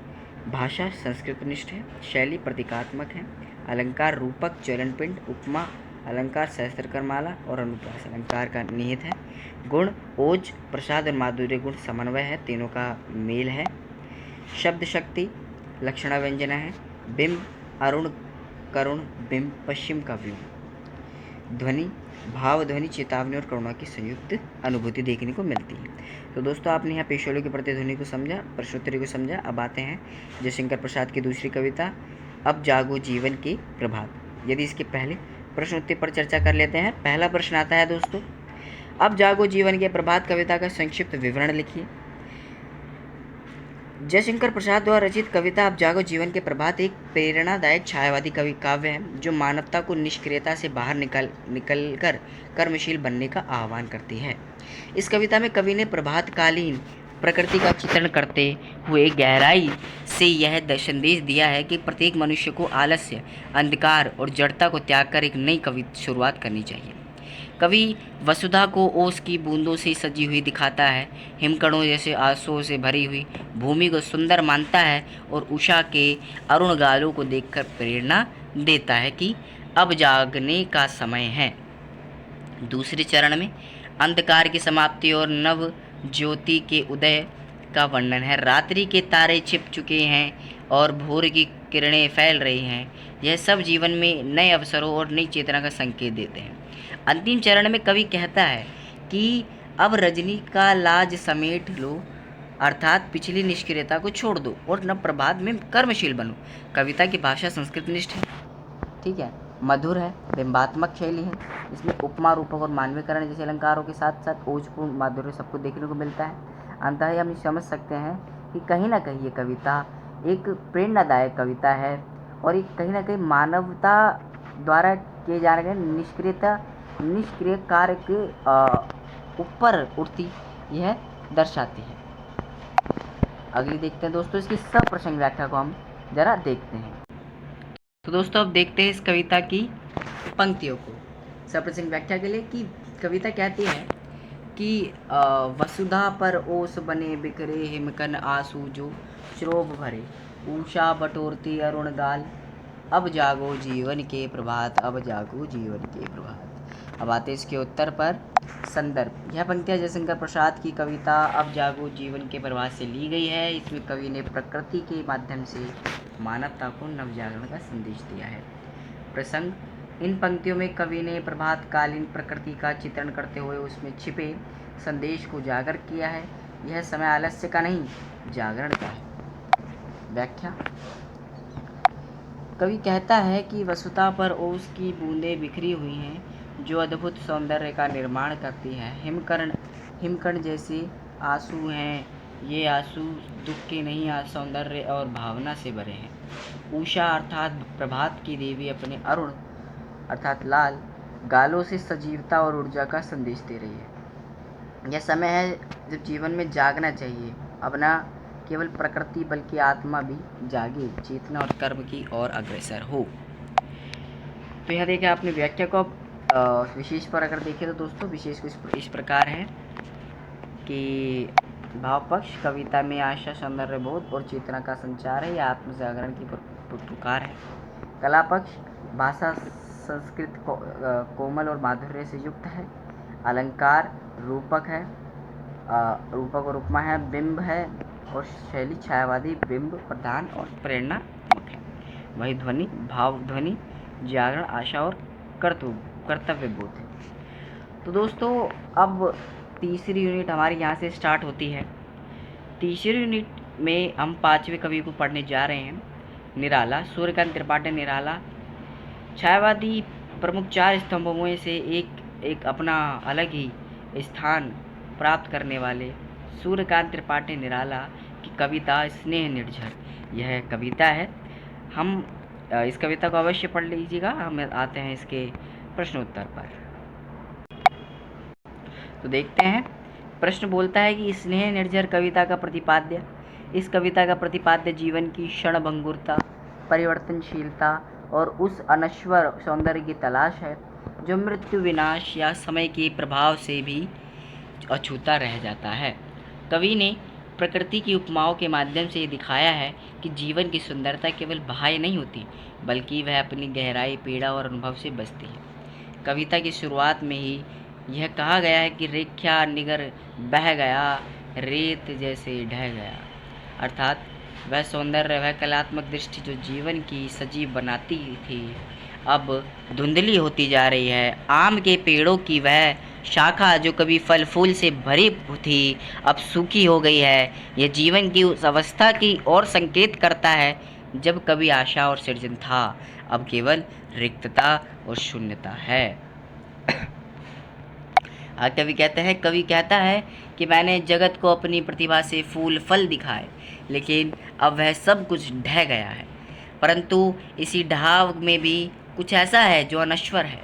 भाषा संस्कृत निष्ठ है, शैली प्रतीकात्मक है, अलंकार रूपक, चरणपिंड, उपमा अलंकार, सहस्त्रकर माला और अनुप्रास अलंकार का निहित है। गुण ओज, प्रसाद और माधुर्य गुण समन्वय है, तीनों का मेल है। शब्द शक्ति लक्षणा व्यंजना है। बिंब अरुण करुण बिंब पश्चिम का व्यूह। ध्वनि भाव, ध्वनि चेतावनी और करुणा की संयुक्त अनुभूति देखने को मिलती है। तो दोस्तों आपने यहाँ पेशोले की प्रतिध्वनि को समझा, प्रश्नोत्तरी को समझा। अब आते हैं जयशंकर प्रसाद की दूसरी कविता अब जागो जीवन के प्रभात। यदि इसके पहले प्रश्नोत्तरी पर चर्चा कर लेते हैं। पहला प्रश्न आता है दोस्तों, अब जागो जीवन के प्रभात कविता का संक्षिप्त विवरण लिखिए। जयशंकर प्रसाद द्वारा रचित कविता अब जागो जीवन के प्रभात एक प्रेरणादायक छायावादी कवि काव्य है जो मानवता को निष्क्रियता से बाहर निकलकर कर्मशील बनने का आह्वान करती है। इस कविता में कवि ने प्रभातकालीन प्रकृति का चित्रण करते हुए गहराई से यह संदेश दिया है कि प्रत्येक मनुष्य को आलस्य, अंधकार और जड़ता को त्याग कर एक नई शुरुआत करनी चाहिए। कवि वसुधा को ओस की बूंदों से सजी हुई दिखाता है, हिमकणों जैसे आंसुओं से भरी हुई भूमि को सुंदर मानता है और उषा के अरुण गालों को देखकर प्रेरणा देता है कि अब जागने का समय है। दूसरे चरण में अंधकार की समाप्ति और नव ज्योति के उदय का वर्णन है। रात्रि के तारे छिप चुके हैं और भोर की किरणें फैल रही हैं। यह सब जीवन में नए अवसरों और नई चेतना का संकेत देते हैं। अंतिम चरण में कवि कहता है कि अब रजनी का लाज समेट लो, अर्थात पिछली निष्क्रियता को छोड़ दो और नव प्रभात में कर्मशील बनो। कविता की भाषा संस्कृत निष्ठ है, ठीक है, मधुर है, बिंबात्मक शैली है। इसमें उपमा, रूपक और मानवीकरण जैसे अलंकारों के साथ साथ ओजपूर्ण माधुर्य सबको देखने को मिलता है। अंततः हम समझ सकते हैं कि कहीं ना कहीं ये कविता एक प्रेरणादायक कविता है और एक कहीं ना कहीं मानवता द्वारा किए जा रहे निष्क्रिय कार्य के ऊपर उठती यह दर्शाती है। अगली देखते हैं दोस्तों, इसकी सप्रसंग व्याख्या को हम जरा देखते हैं। तो दोस्तों अब देखते हैं इस कविता की पंक्तियों को सप्रसंग व्याख्या के लिए। कि कविता कहती है कि वसुधा पर ओस बने बिखरे हिमकन आंसू जो श्रोभ भरे, उषा बटोरती अरुण गाल, अब जागो जीवन के प्रभात, अब जागो जीवन के प्रभात। अब आते इसके उत्तर पर संदर्भ। यह पंक्तियाँ जयशंकर प्रसाद की कविता अब जागो जीवन के प्रभात से ली गई है। इसमें कवि ने प्रकृति के माध्यम से मानवता को नवजागरण का संदेश दिया है। प्रसंग, इन पंक्तियों में कवि ने प्रभातकालीन प्रकृति का चित्रण करते हुए उसमें छिपे संदेश को उजागर किया है। यह समय आलस्य का नहीं, जागरण का है। व्याख्या, कवि कहता है कि वसुधा पर ओस की बूंदें बिखरी हुई हैं जो अद्भुत सौंदर्य का निर्माण करती है। हिमकण जैसे आंसू हैं, ये आंसू दुख के नहीं, सौंदर्य और भावना से भरे हैं। उषा अर्थात प्रभात की देवी अपने अरुण अर्थात लाल गालों से सजीवता और ऊर्जा का संदेश दे रही है। यह समय है जब जीवन में जागना चाहिए। अब न केवल प्रकृति बल्कि आत्मा भी जागे, चेतना और कर्म की ओर अग्रसर हो। तो यह देखिए आपने व्याख्या को। विशेष पर अगर देखें तो दोस्तों विशेष को इस प्रकार है कि भाव पक्ष, कविता में आशा, सौंदर्य बोध और चेतना का संचार है, या आत्म जागरण की पुकार है। कला पक्ष, भाषा संस्कृत कोमल और माधुर्य से युक्त है। अलंकार रूपक है, रूपक और उपमा है। बिंब है, और शैली छायावादी, बिंब प्रधान और प्रेरणात्मक है। वही ध्वनि भाव ध्वनि, जागरण, आशा और कर्तव्य बोध है। तो दोस्तों अब तीसरी यूनिट हमारी यहाँ से स्टार्ट होती है। तीसरी यूनिट में हम 5वें कवि को पढ़ने जा रहे हैं, निराला। सूर्यकांत त्रिपाठी निराला छायावादी प्रमुख 4 स्तंभों में से एक अपना अलग ही स्थान प्राप्त करने वाले सूर्यकांत त्रिपाठी निराला की कविता स्नेह निर्झर, यह कविता है। हम इस कविता को अवश्य पढ़ लीजिएगा। हम आते हैं इसके प्रश्नोत्तर पर। तो देखते हैं, प्रश्न बोलता है कि स्नेह निर्झर कविता का प्रतिपाद्य। इस कविता का प्रतिपाद्य जीवन की क्षणभंगुरता, परिवर्तनशीलता और उस अनश्वर सौंदर्य की तलाश है जो मृत्यु, विनाश या समय के प्रभाव से भी अछूता रह जाता है। कवि ने प्रकृति की उपमाओं के माध्यम से ये दिखाया है कि जीवन की सुंदरता केवल बाह्य नहीं होती, बल्कि वह अपनी गहराई, पीड़ा और अनुभव से बसती है। कविता की शुरुआत में ही यह कहा गया है कि रेख्या निगर बह गया, रेत जैसे ढह गया, अर्थात वह सौंदर्य, वह कलात्मक दृष्टि जो जीवन की सजीव बनाती थी, अब धुंधली होती जा रही है। आम के पेड़ों की वह शाखा जो कभी फल फूल से भरी थी, अब सूखी हो गई है। यह जीवन की उस अवस्था की ओर संकेत करता है जब कभी आशा और सृजन था, अब केवल रिक्तता और शून्यता है। कवि कहता है कि मैंने जगत को अपनी प्रतिभा से फूल फल दिखाए, लेकिन अब वह सब कुछ ढह गया है। परंतु इसी ढहाव में भी कुछ ऐसा है जो अनश्वर है,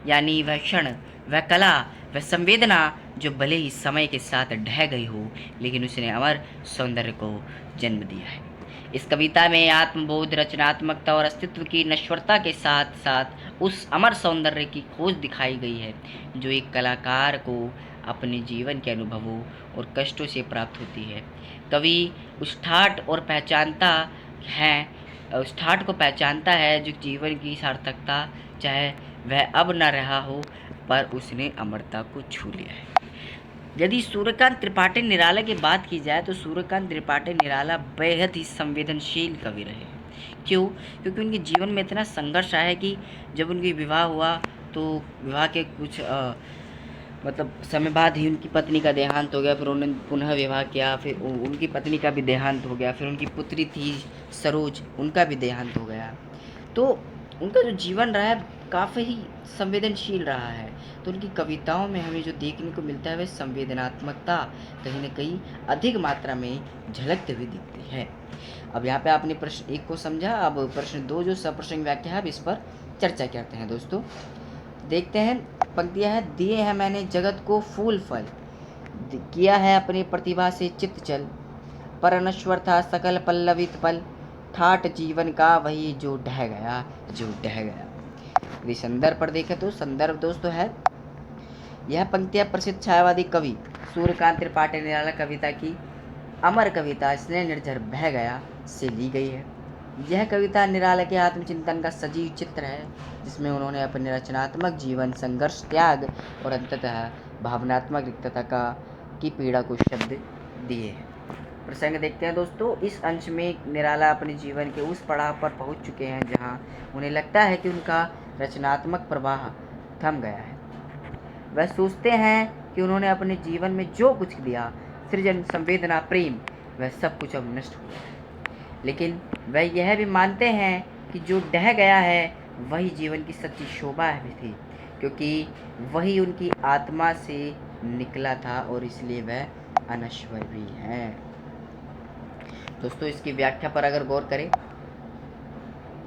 यानी वह क्षण, वह कला, वह संवेदना जो भले ही समय के साथ ढह गई हो, लेकिन उसने अमर सौंदर्य को जन्म दिया है। इस कविता में आत्मबोध, रचनात्मकता और अस्तित्व की नश्वरता के साथ साथ उस अमर सौंदर्य की खोज दिखाई गई है जो एक कलाकार को अपने जीवन के अनुभवों और कष्टों से प्राप्त होती है। कवि उस ठाठ को पहचानता है जो जीवन की सार्थकता, चाहे वह अब न रहा हो, पर उसने अमरता को छू लिया है। यदि सूर्यकांत त्रिपाठी निराला की बात की जाए तो सूर्यकांत त्रिपाठी निराला बेहद ही संवेदनशील कवि रहे। क्यों? क्योंकि उनके जीवन में इतना संघर्ष आया कि जब उनकी विवाह हुआ तो विवाह के कुछ समय बाद ही उनकी पत्नी का देहांत हो गया। फिर उन्होंने पुनः विवाह किया, फिर उनकी पत्नी का भी देहांत हो गया। फिर उनकी पुत्री थी सरोज, उनका भी देहांत हो गया। तो उनका जो जीवन रहा है काफ़ी ही संवेदनशील रहा है। तो उनकी कविताओं में हमें जो देखने को मिलता है वह संवेदनात्मकता कहीं न कहीं अधिक मात्रा में झलकती हुई दिखती है। अब यहाँ पे आपने प्रश्न 1 को समझा। अब प्रश्न 2 जो सप्रसंग व्याख्या है, अब इस पर चर्चा करते हैं दोस्तों। देखते हैं, पंक्तियाँ हैं, दिए हैं मैंने जगत को फूल फल, किया है अपनी प्रतिभा से चित्त चल, पर अनश्वर था सकल पल्लवित पल, ठाठ जीवन का वही जो ढह गया। यदि संदर्भ पर देखें तो संदर्भ दोस्तों है, यह पंक्तियाँ प्रसिद्ध छायावादी कवि सूर्यकांत त्रिपाठी निराला कविता की अमर कविता स्नेह निर्झर बह गया से ली गई है। यह कविता निराला के आत्मचिंतन का सजीव चित्र है, जिसमें उन्होंने अपने रचनात्मक जीवन, संघर्ष, त्याग और अंततः भावनात्मक रिक्तता की पीड़ा को शब्द दिए हैं। प्रसंग देखते हैं दोस्तों। इस अंश में निराला अपने जीवन के उस पड़ाव पर पहुंच चुके हैं जहां उन्हें लगता है कि उनका रचनात्मक प्रवाह थम गया है। वह सोचते हैं कि उन्होंने अपने जीवन में जो कुछ दिया, सृजन, संवेदना, प्रेम, वह सब कुछ अब नष्ट हो गया है। लेकिन वह यह भी मानते हैं कि जो ढह गया है वही जीवन की सच्ची शोभा भी थी, क्योंकि वही उनकी आत्मा से निकला था और इसलिए वह अनश्वर भी है। दोस्तों इसकी व्याख्या पर अगर गौर करें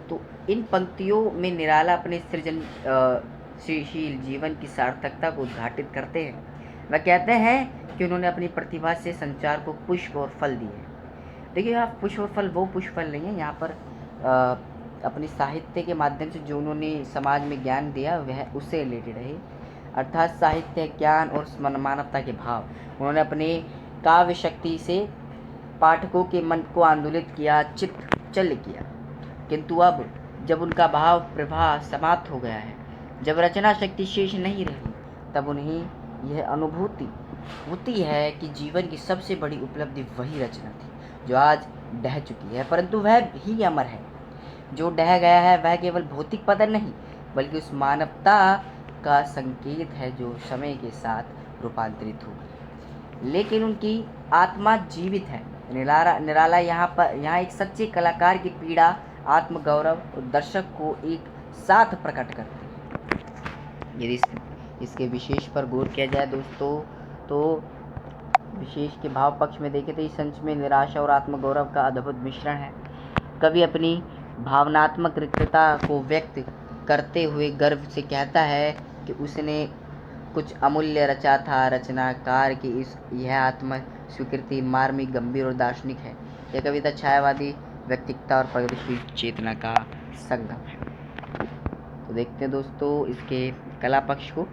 तो इन पंक्तियों में निराला अपने सृजनशील जीवन की सार्थकता को उद्घाटित करते हैं। वह कहते हैं कि उन्होंने अपनी प्रतिभा से संचार को पुष्प और फल दिए। देखिए यहाँ पुष्प और फल वो पुष्प फल नहीं है, यहाँ पर अपनी साहित्य के माध्यम से जो उन्होंने समाज में ज्ञान दिया वह उससे रिलेटेड है, अर्थात साहित्य, ज्ञान और मानवता के भाव। उन्होंने अपने काव्य शक्ति से पाठकों के मन को आंदोलित किया, चित्त चल किया। किंतु अब जब उनका भाव प्रवाह समाप्त हो गया है, जब रचना शक्ति शेष नहीं रही, तब उन्हें यह अनुभूति होती है कि जीवन की सबसे बड़ी उपलब्धि वही रचना थी जो आज ढह चुकी है, परंतु वह भी अमर है। जो ढह गया है वह केवल भौतिक पतन नहीं, बल्कि उस मानवता का संकेत है जो समय के साथ रूपांतरित हो गई, लेकिन उनकी आत्मा जीवित है। निराला यहाँ एक सच्चे कलाकार की पीड़ा, आत्मगौरव और दर्शक को एक साथ प्रकट करते हैं। यदि इसके विशेष पर गौर किया जाए दोस्तों, तो विशेष के भाव पक्ष में देखें तो इस संच में निराशा और आत्मगौरव का अद्भुत मिश्रण है। कवि अपनी भावनात्मक रिक्तता को व्यक्त करते हुए गर्व से कहता है कि उसने कुछ अमूल्य रचा था। रचनाकार की यह आत्म स्वीकृति मार्मिक, गंभीर और दार्शनिक है। यह कविता छायावादी व्यक्तिगता और प्रगतिशील चेतना का संगम है। तो देखते हैं दोस्तों इसके कला पक्ष को।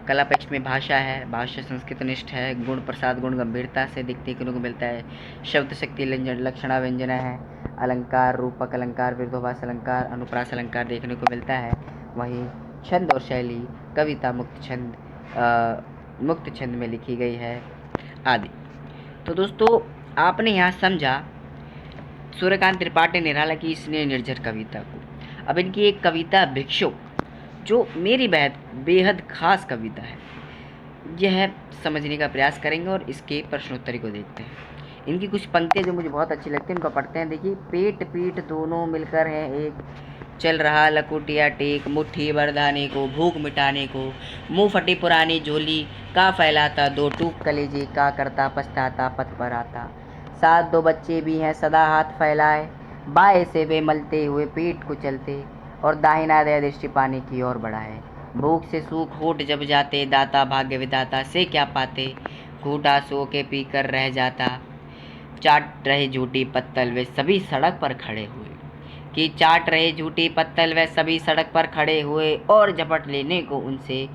कला पक्ष में भाषा है, भाषा संस्कृत निष्ठ है, गुण प्रसाद गुण गंभीरता से देखने को मिलता है। शब्द शक्ति लक्षणा व्यंजना है, अलंकार, रूपक अलंकार, विरोधाभास अलंकार, अनुप्रास अलंकार देखने को मिलता है। वहीं छंद और शैली, कविता मुक्त छंद में लिखी गई है आदि। तो दोस्तों आपने यहाँ समझा सूर्यकांत त्रिपाठी निराला की स्नेह निर्झर कविता को। अब इनकी एक कविता भिक्षुक, जो मेरी बेहद खास कविता है, यह समझने का प्रयास करेंगे और इसके प्रश्नोत्तरी को देखते हैं। इनकी कुछ पंक्तियाँ जो मुझे बहुत अच्छी लगती हैं, उनको पढ़ते हैं। देखिए, पेट पीठ दोनों मिलकर हैं एक, चल रहा लकुटिया टेक, मुट्ठी बरदाने को, भूख मिटाने को, मुंह फटी पुरानी झोली का फैलाता, दो टूक कलेजे का करता पछताता, पथ पर आता। साथ दो बच्चे भी हैं सदा हाथ फैलाए, बाएं से वे मलते हुए पेट को चलते, और दाहिना दया दृष्टि पानी की ओर बढ़ाए। भूख से सूख होठ जब जाते, दाता भाग्य विधाता से क्या पाते, घूटा सो के पी कर रह जाता। चाट रहे झूठी पत्तल वे सभी सड़क पर खड़े हुए, कि चाट रहे झूठी पत्तल वे सभी सड़क पर खड़े हुए, और झपट लेने को उनसे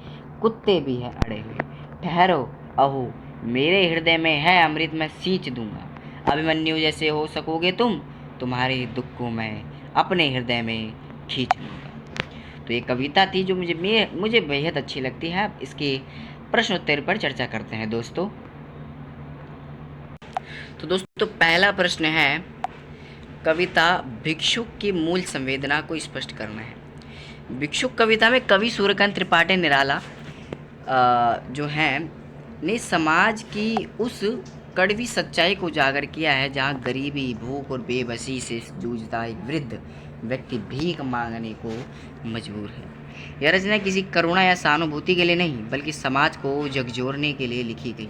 कुत्ते भी हैं अड़े हुए। ठहरो अहो मेरे हृदय में है अमृत मैं सींच दूंगा, अभिमन्यु जैसे हो सकोगे तुम, तुम्हारे दुख को मैं अपने हृदय में खींच लूँगा। तो ये कविता थी जो मुझे बेहद अच्छी लगती है। इसके प्रश्नोत्तर पर चर्चा करते हैं दोस्तों। तो दोस्तों पहला प्रश्न है, कविता भिक्षुक की मूल संवेदना को स्पष्ट करना है। भिक्षुक कविता में कवि सूर्यकांत त्रिपाठी निराला जो हैं ने समाज की उस कड़वी सच्चाई को उजागर किया है जहाँ गरीबी, भूख और बेबसी से जूझता एक वृद्ध व्यक्ति भीख मांगने को मजबूर है। यह रचना किसी करुणा या सहानुभूति के लिए नहीं, बल्कि समाज को झकझोरने के लिए लिखी गई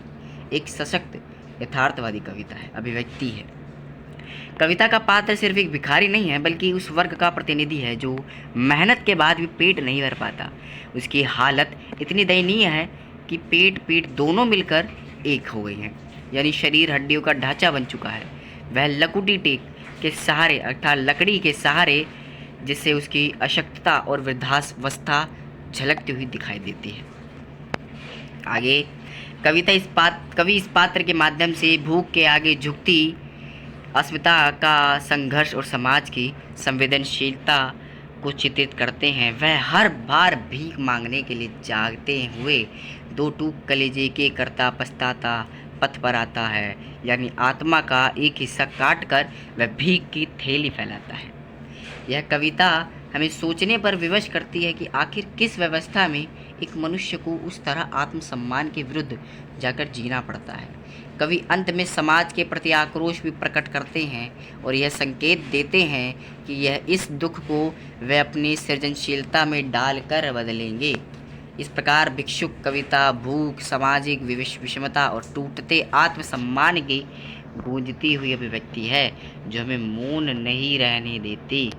एक सशक्त यथार्थवादी कविता है, अभिव्यक्ति है। कविता का पात्र सिर्फ एक भिखारी नहीं है, बल्कि उस वर्ग का प्रतिनिधि है जो मेहनत के बाद भी पेट नहीं भर पाता। उसकी हालत इतनी दयनीय है कि पेट पीठ दोनों मिलकर एक हो गई हैं, यानी शरीर हड्डियों का ढांचा बन चुका है। वह लकुटी टेक के सहारे अर्थात लकड़ी के सहारे, जिससे उसकी अशक्तता और वृद्धावस्था झलकती हुई दिखाई देती है। आगे कवि इस पात्र के माध्यम से भूख के आगे झुकती अस्मिता का संघर्ष और समाज की संवेदनशीलता को चित्रित करते हैं। वह हर बार भीख मांगने के लिए जागते हुए दो टूक कलेजे के करता पछताता पथ पर आता है, यानी आत्मा का एक हिस्सा काट कर वह भीख की थैली फैलाता है। यह कविता हमें सोचने पर विवश करती है कि आखिर किस व्यवस्था में एक मनुष्य को उस तरह आत्मसम्मान के विरुद्ध जाकर जीना पड़ता है। कवि अंत में समाज के प्रति आक्रोश भी प्रकट करते हैं और यह संकेत देते हैं कि यह इस दुख को वे अपनी सृजनशीलता में डालकर बदलेंगे। इस प्रकार भिक्षुक कविता भूख, सामाजिक विषमता और टूटते आत्मसम्मान की गूंजती हुई अभिव्यक्ति है जो हमें मौन नहीं रहने देती।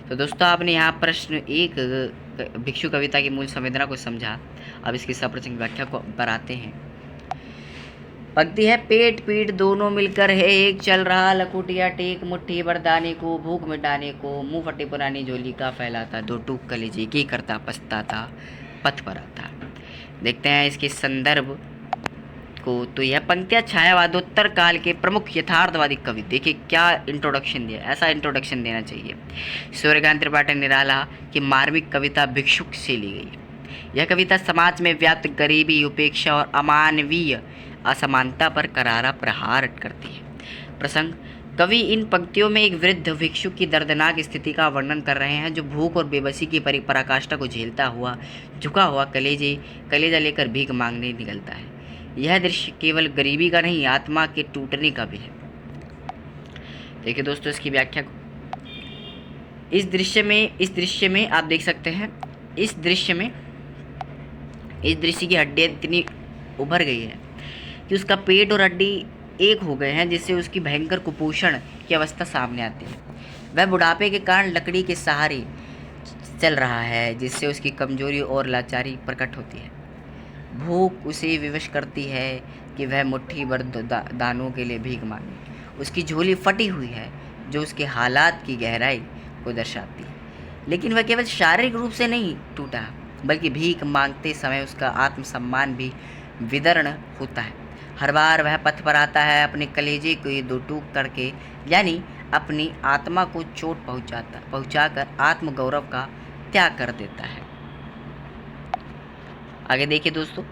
तो दोस्तों आपने यहाँ प्रश्न एक भिक्षु कविता की मूल संवेदना को समझा। अब इसकी सप्रसंग व्याख्या को पर आते हैं। पंक्ति है, पेट पीठ दोनों मिलकर है एक, चल रहा लकुटिया टेक, मुट्ठी बरदाने को, भूख मिटाने को, मुंह फटी पुरानी झोली का फैलाता, दो टूक कलेजे की करता पछताता पथ पर आता। देखते हैं इसके संदर्भ को। तो यह पंक्तियाँ छायावादोत्तर काल के प्रमुख यथार्थवादी कवि, देखिए क्या इंट्रोडक्शन दिया, ऐसा इंट्रोडक्शन देना चाहिए। सूर्यकांत त्रिपाठी निराला की मार्मिक कविता भिक्षुक से ली गई। यह कविता समाज में व्याप्त गरीबी, उपेक्षा और अमानवीय असमानता पर करारा प्रहार करती है। प्रसंग। कवि इन पंक्तियों में एक वृद्ध भिक्षु की दर्दनाक स्थिति का वर्णन कर रहे हैं, जो भूख और बेबसी की पराकाष्ठा को झेलता हुआ झुका हुआ कलेजा लेकर भीख मांगने निकलता है। यह दृश्य केवल गरीबी का नहीं, आत्मा के टूटने का भी है। देखिए दोस्तों, इसकी व्याख्या को इस दृश्य में आप देख सकते हैं। इस दृश्य की हड्डियाँ इतनी उभर गई है कि उसका पेट और हड्डी एक हो गए हैं, जिससे उसकी भयंकर कुपोषण की अवस्था सामने आती है। वह बुढ़ापे के कारण लकड़ी के सहारे चल रहा है, जिससे उसकी कमजोरी और लाचारी प्रकट होती है। भूख उसे विवश करती है कि वह मुट्ठी भर दानों के लिए भीख मांगे। उसकी झोली फटी हुई है, जो उसके हालात की गहराई को दर्शाती है। लेकिन वह केवल शारीरिक रूप से नहीं टूटा, बल्कि भीख मांगते समय उसका आत्मसम्मान भी विदर्ण होता है। हर बार वह पथ पर आता है अपने कलेजे को दो टूक करके, यानी अपनी आत्मा को चोट पहुंचाकर आत्मगौरव का त्याग कर देता है। आगे देखिए दोस्तों,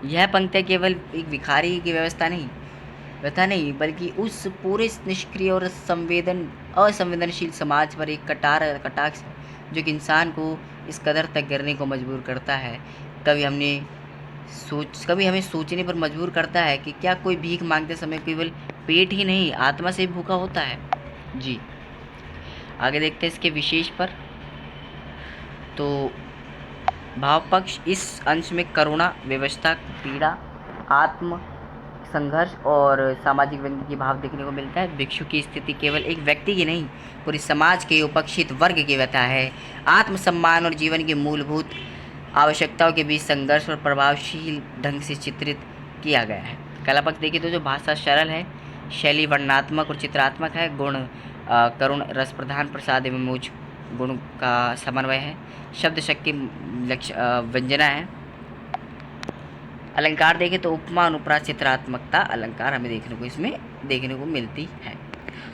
यह पंक्तियाँ केवल एक भिखारी की व्यवस्था नहीं, बल्कि उस पूरे निष्क्रिय और असंवेदनशील समाज पर एक कटाक्ष है, जो कि इंसान को इस कदर तक गिरने को मजबूर करता है। कभी हमें सोचने पर मजबूर करता है कि क्या कोई भीख मांगते समय केवल पेट ही नहीं, आत्मा से भी भूखा होता है। जी, आगे देखते हैं इसके विशेष पर। तो भाव पक्ष, इस अंश में करुणा, व्यवस्था, पीड़ा, आत्म संघर्ष और सामाजिक व्यंग्य की भाव देखने को मिलता है। भिक्षु की स्थिति केवल एक व्यक्ति की नहीं, पूरी समाज के उपेक्षित वर्ग की व्यथा है। आत्मसम्मान और जीवन की मूलभूत आवश्यकताओं के बीच संघर्ष और प्रभावशील ढंग से चित्रित किया गया है। कला पक्ष देखिए तो जो भाषा सरल है, शैली वर्णनात्मक और चित्रात्मक है, गुण करुण, रस प्रधान, प्रसाद एवं मोक्ष गुण का समन्वय है, शब्द शक्ति व्यंजना है। अलंकार देखें तो उपमा, अनुप्रास, चित्रात्मकता, अलंकार हमें देखने को मिलती है।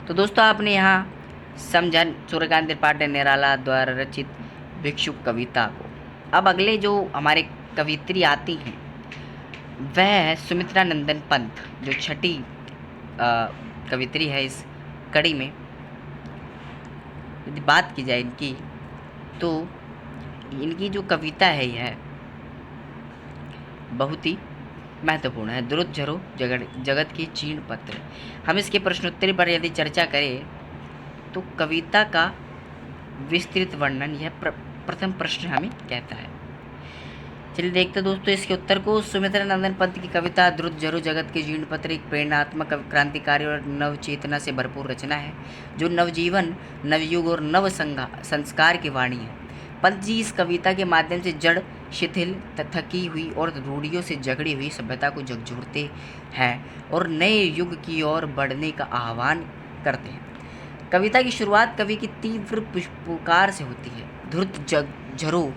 तो दोस्तों, आपने यहाँ समझा सूर्यकांत त्रिपाठी निराला द्वारा रचित भिक्षु कविता को। अब अगले जो हमारे कवित्री आती हैं वह है सुमित्रा नंदन पंत, जो छठी कवित्री है इस कड़ी में। यदि बात की जाए इनकी, तो इनकी जो कविता है यह बहुत ही महत्वपूर्ण है। द्रुत झरो जगत की चीर्ण पत्र। हम इसके प्रश्नोत्तरी पर यदि चर्चा करें तो कविता का विस्तृत वर्णन यह प्रथम प्रश्न हमें कहता है। चलिए देखते दोस्तों इसके उत्तर को। सुमित्रा नंदन पंत की कविता द्रुत झरो जगत के जीर्ण पत्र एक प्रेरणात्मक, क्रांतिकारी और नव चेतना से भरपूर रचना है, जो नवजीवन, नवयुग और नव संस्कार की वाणी है। पंत जी इस कविता के माध्यम से जड़, शिथिल, थकी हुई और रूढ़ियों से जकड़ी हुई सभ्यता को झकझोरते हैं और नए युग की ओर बढ़ने का आह्वान करते हैं। कविता की शुरुआत कवि की तीव्र पुकार से होती है, धुर्त झरो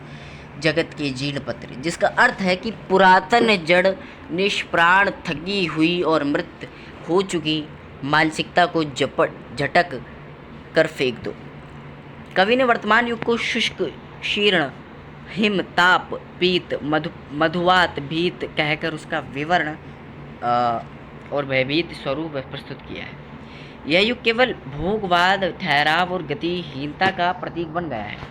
जगत के जीर्ण पत्र, जिसका अर्थ है कि पुरातन, जड़, निष्प्राण, थकी हुई और मृत हो चुकी मानसिकता को झटक कर फेंक दो। कवि ने वर्तमान युग को शुष्क, शीर्ण, हिम, ताप, पीत, मधुवात, भीत कहकर उसका विवरण और भयभीत स्वरूप प्रस्तुत किया है। यह युग केवल भोगवाद, ठहराव और गतिहीनता का प्रतीक बन गया है।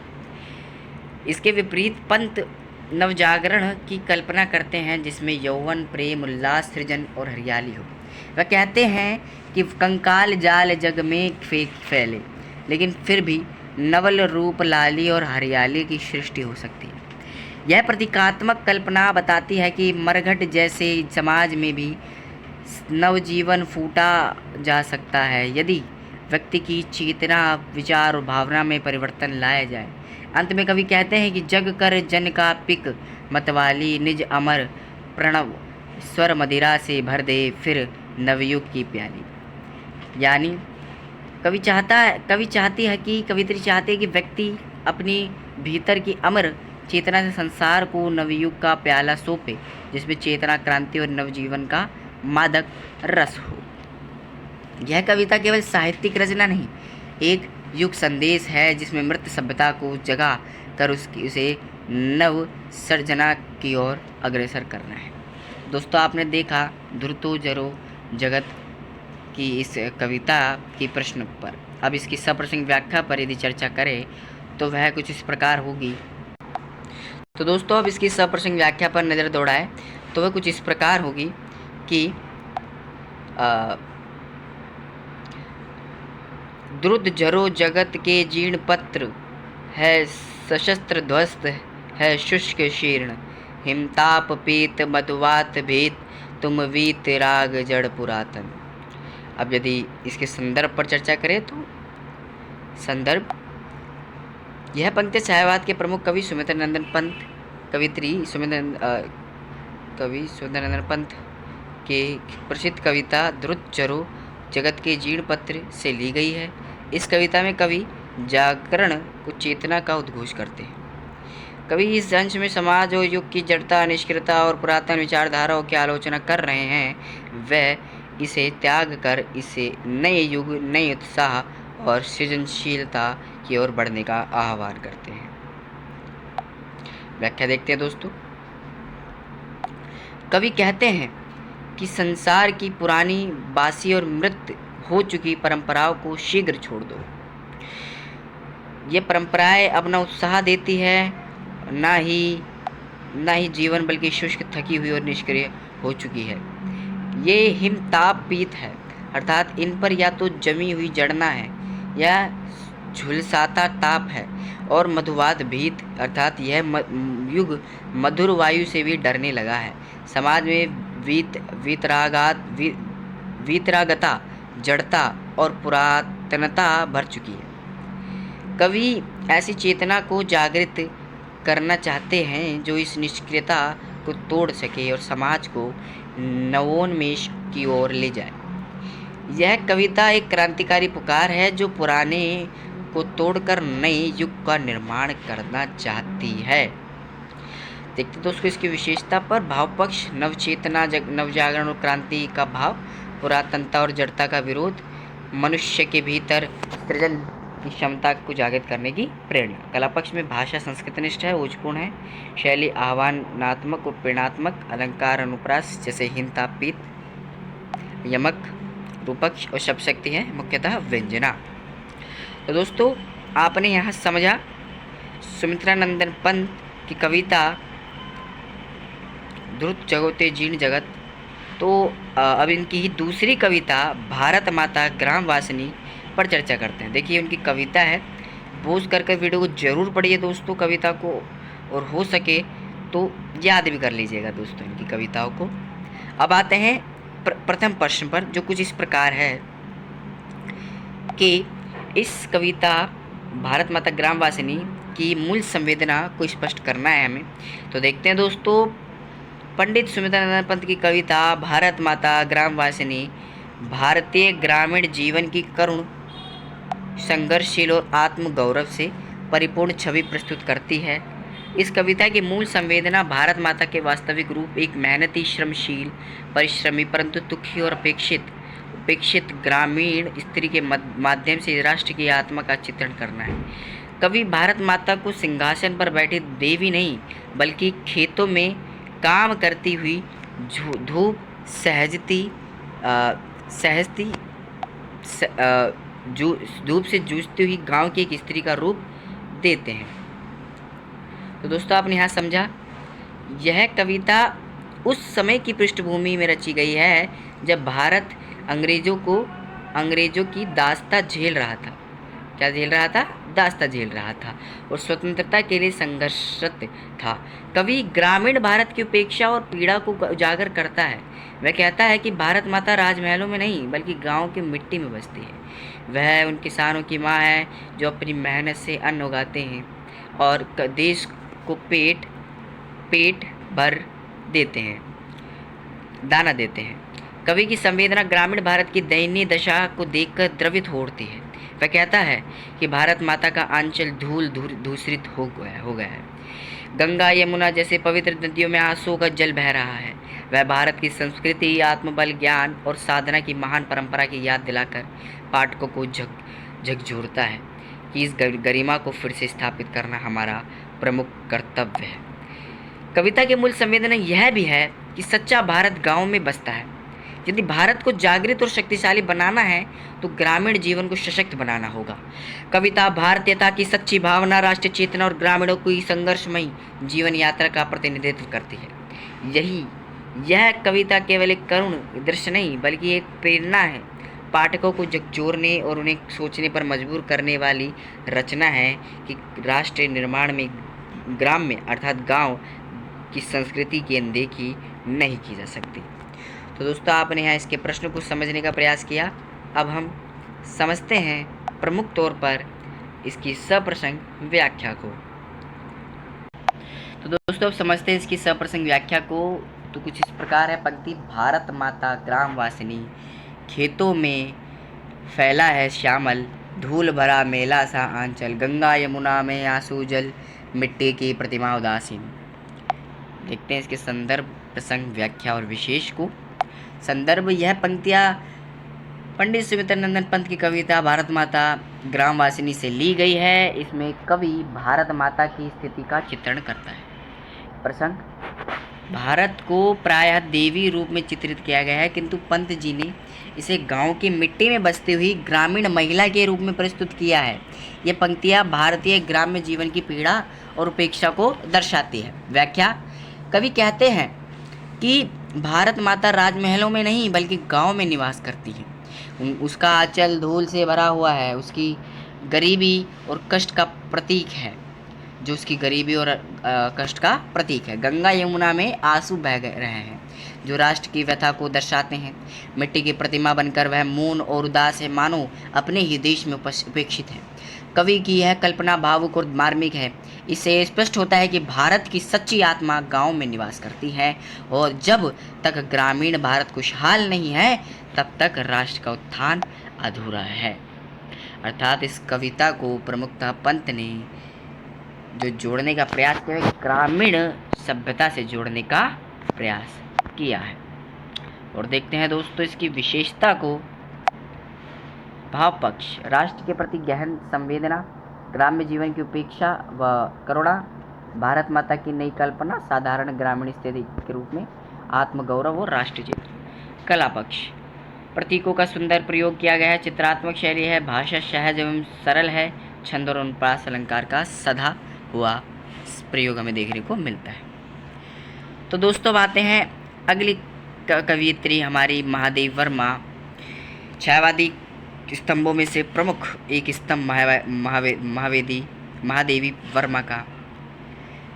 इसके विपरीत पंत नवजागरण की कल्पना करते हैं, जिसमें यौवन, प्रेम, उल्लास, सृजन और हरियाली हो। वह कहते हैं कि कंकाल जाल जग में फैले, लेकिन फिर भी नवल रूप, लाली और हरियाली की सृष्टि हो सकती है। यह प्रतीकात्मक कल्पना बताती है कि मरघट जैसे समाज में भी नवजीवन फूटा जा सकता है, यदि व्यक्ति की चेतना, विचार और भावना में परिवर्तन लाया जाए। अंत में कवि कहते हैं कि जग कर जन का पिक मतवाली, निज अमर प्रणव स्वर मदिरा से भर दे फिर नवयुग की प्याली। यानी कवित्री चाहती है कि व्यक्ति अपनी भीतर की अमर चेतना से संसार को नवयुग का प्याला सौंपे, जिसमें चेतना, क्रांति और नवजीवन का मादक रस हो। यह कविता केवल साहित्यिक रचना नहीं, एक युग संदेश है, जिसमें मृत सभ्यता को जगा कर उसे नव सर्जना की ओर अग्रसर करना है। दोस्तों, आपने देखा धुर्तो जरो जगत कि इस कविता की प्रश्न पर। अब इसकी सप्रसंग व्याख्या पर यदि चर्चा करें तो वह कुछ इस प्रकार होगी। तो दोस्तों अब इसकी सप्रसंग व्याख्या पर नज़र दौड़ाए तो वह कुछ इस प्रकार होगी कि द्रुत जरो जगत के जीर्ण पत्र है, सशस्त्र ध्वस्त है शुष्क शीर्ण, हिमताप पीत मधुवात भीत, तुम वीत राग जड़ पुरातन। अब यदि इसके संदर्भ पर चर्चा करें तो संदर्भ, यह पंक्ति छायावाद के प्रमुख कवि सुमित्र नंदन पंत, कवि सुमित्र पंत के प्रसिद्ध कविता द्रुत चरो जगत के जीर्ण पत्र से ली गई है। इस कविता में कवि जागरण को चेतना का उद्घोष करते हैं। कवि इस अंश में समाज और युग की जड़ता, निष्क्रियता और पुरातन विचारधाराओं की आलोचना कर रहे हैं। वह इसे त्याग कर इसे नए युग, नए उत्साह और सृजनशीलता की ओर बढ़ने का आह्वान करते हैं। व्याख्या देखते हैं दोस्तों। कवि कहते हैं कि संसार की पुरानी, बासी और मृत हो चुकी परंपराओं को शीघ्र छोड़ दो। ये परंपराएं अब न उत्साह देती है, ना ही जीवन, बल्कि शुष्क, थकी हुई और निष्क्रिय हो चुकी है। ये हिमताप पीत है, अर्थात इन पर या तो जमी हुई जड़ना है या झुलसाता ताप है, और मधुवात भीत, अर्थात यह युग मधुर वायु से भी डरने लगा है। समाज में वीतरागता, जड़ता और पुरातनता भर चुकी है। कवि ऐसी चेतना को जागृत करना चाहते हैं जो इस निष्क्रियता को तोड़ सके और समाज को नवोन्मेष की ओर ले जाए। यह कविता एक क्रांतिकारी पुकार है जो पुराने को तोड़कर नए युग का निर्माण करना चाहती है। देखते दोस्तों इसकी विशेषता पर। भाव पक्ष, नवचेतना, नवजागरण और क्रांति का भाव, पुरातनता और जड़ता का विरोध, मनुष्य के भीतर सृजन की क्षमता को जागृत करने की प्रेरणा। कला पक्ष में भाषा संस्कृतनिष्ठ है, ओजपूर्ण है, शैली आह्वानात्मक और प्रेरणात्मक, अलंकार अनुप्रास जैसे हिमताप पीत, यमक, रूपक और शब्द शक्ति है, मुख्यतः व्यंजना। तो दोस्तों आपने यहाँ समझा सुमित्रानंदन पंत की कविता ध्रुत जगोते जीर्ण जगत। तो अब इनकी ही दूसरी कविता भारत माता ग्राम वासिनी पर चर्चा करते हैं। देखिए उनकी कविता है, पोज कर वीडियो को जरूर पढ़िए दोस्तों कविता को, और हो सके तो याद भी कर लीजिएगा दोस्तों इनकी कविताओं को। अब आते हैं प्रथम प्रश्न पर, जो कुछ इस प्रकार है कि इस कविता भारत माता ग्राम वासिनी की मूल संवेदना को स्पष्ट करना है हमें। तो देखते हैं दोस्तों, पंडित सुमित्रानंदन पंत की कविता भारत माता ग्राम वासिनी भारतीय ग्रामीण जीवन की करुण, संघर्षशील और आत्मगौरव से परिपूर्ण छवि प्रस्तुत करती है। इस कविता की मूल संवेदना भारत माता के वास्तविक रूप, एक मेहनती, श्रमशील, परिश्रमी परंतु दुखी और उपेक्षित ग्रामीण स्त्री के माध्यम से राष्ट्र की आत्मा का चित्रण करना है। कवि भारत माता को सिंहासन पर बैठी देवी नहीं, बल्कि खेतों में काम करती हुई धूप धूप से जूझती हुई गांव की एक स्त्री का रूप देते हैं। तो दोस्तों आपने यहाँ समझा, यह कविता उस समय की पृष्ठभूमि में रची गई है जब भारत अंग्रेजों की दास्ता झेल रहा था। क्या झेल रहा था? दास्ता झेल रहा था और स्वतंत्रता के लिए संघर्षरत था। कवि ग्रामीण भारत की उपेक्षा और पीड़ा को उजागर करता है। वह कहता है कि भारत माता राजमहलों में नहीं बल्कि गांव की मिट्टी में बसती है। वह उन किसानों की माँ है जो अपनी मेहनत से अन्न उगाते हैं और देश को पेट भर देते हैं, दाना देते हैं। कवि की संवेदना ग्रामीण भारत की दयनीय दशा को देखकर द्रवित हो उठती है। वह कहता है कि भारत माता का आंचल धूल दूषित हो गया है। गंगा यमुना जैसे पवित्र नदियों में आंसुओं का जल बह रहा है। वह भारत की संस्कृति, आत्मबल, ज्ञान और साधना की महान परंपरा की याद दिलाकर पाठकों को झकझोरता है कि इस गरिमा को फिर से स्थापित करना हमारा प्रमुख कर्तव्य है। कविता की मूल संवेदना यह भी है कि सच्चा भारत गाँव में बसता है। यदि भारत को जागृत और शक्तिशाली बनाना है तो ग्रामीण जीवन को सशक्त बनाना होगा। कविता भारतीयता की सच्ची भावना, राष्ट्रीय चेतना और ग्रामीणों की संघर्षमयी जीवन यात्रा का प्रतिनिधित्व करती है। यह कविता केवल एक करुण दृश्य नहीं बल्कि एक प्रेरणा है, पाठकों को झकझोरने और उन्हें सोचने पर मजबूर करने वाली रचना है कि राष्ट्र निर्माण में ग्राम्य अर्थात गांव की संस्कृति की अनदेखी नहीं की जा सकती। तो दोस्तों, आपने यहाँ इसके प्रश्न को समझने का प्रयास किया। अब हम समझते हैं प्रमुख तौर पर इसकी सप्रसंग व्याख्या को। तो दोस्तों, अब समझते हैं इसकी सप्रसंग व्याख्या को। तो कुछ इस प्रकार है पंक्ति। भारत माता ग्राम वासिनी, खेतों में फैला है श्यामल, धूल भरा मेला सा आंचल, गंगा यमुना में आंसू जल, मिट्टी की प्रतिमा उदासीन। देखते हैं इसके संदर्भ, प्रसंग, व्याख्या और विशेष को। संदर्भ, यह पंक्तियाँ पंडित सुमित्रा नंदन पंत की कविता भारत माता ग्राम वासिनी से ली गई है। इसमें कवि भारत माता की स्थिति का चित्रण करता है। प्रसंग, भारत को प्रायः देवी रूप में चित्रित किया गया है, किंतु पंत जी ने इसे गांव की मिट्टी में बसती हुई ग्रामीण महिला के रूप में प्रस्तुत किया है। ये पंक्तियाँ भारतीय ग्राम्य जीवन की पीड़ा और उपेक्षा को दर्शाती है। व्याख्या, कवि कहते हैं कि भारत माता राजमहलों में नहीं बल्कि गांव में निवास करती है। उसका आंचल धूल से भरा हुआ है, उसकी गरीबी और कष्ट का प्रतीक है, जो उसकी गरीबी और कष्ट का प्रतीक है। गंगा यमुना में आंसू बह रहे हैं, जो राष्ट्र की व्यथा को दर्शाते हैं। मिट्टी की प्रतिमा बनकर वह मौन और उदास है, मानो अपने ही देश में उपेक्षित है। कवि की यह कल्पना भावुक और मार्मिक है। इससे स्पष्ट होता है कि भारत की सच्ची आत्मा गांव में निवास करती है और जब तक ग्रामीण भारत खुशहाल नहीं है तब तक राष्ट्र का उत्थान अधूरा है। अर्थात इस कविता को प्रमुखतः पंत ने जो जोड़ने का प्रयास किया, ग्रामीण सभ्यता से जोड़ने का प्रयास किया है। और देखते हैं दोस्तों इसकी विशेषता को। भाव पक्ष, राष्ट्र के प्रति गहन संवेदना, ग्राम्य जीवन की उपेक्षा व करुणा, भारत माता की नई कल्पना, साधारण ग्रामीण स्थिति के रूप में आत्मगौरव और राष्ट्रीय चेतना। कला पक्ष, प्रतीकों का सुंदर प्रयोग किया गया है, चित्रात्मक शैली है, भाषा सहज एवं सरल है, छंद और अनुप्रास अलंकार का सधा हुआ प्रयोग हमें देखने को मिलता है। तो दोस्तों, बातें हैं अगली कवियत्री हमारी महादेवी वर्मा। छायावादी स्तंभों में से प्रमुख एक स्तंभ महादेवी वर्मा का,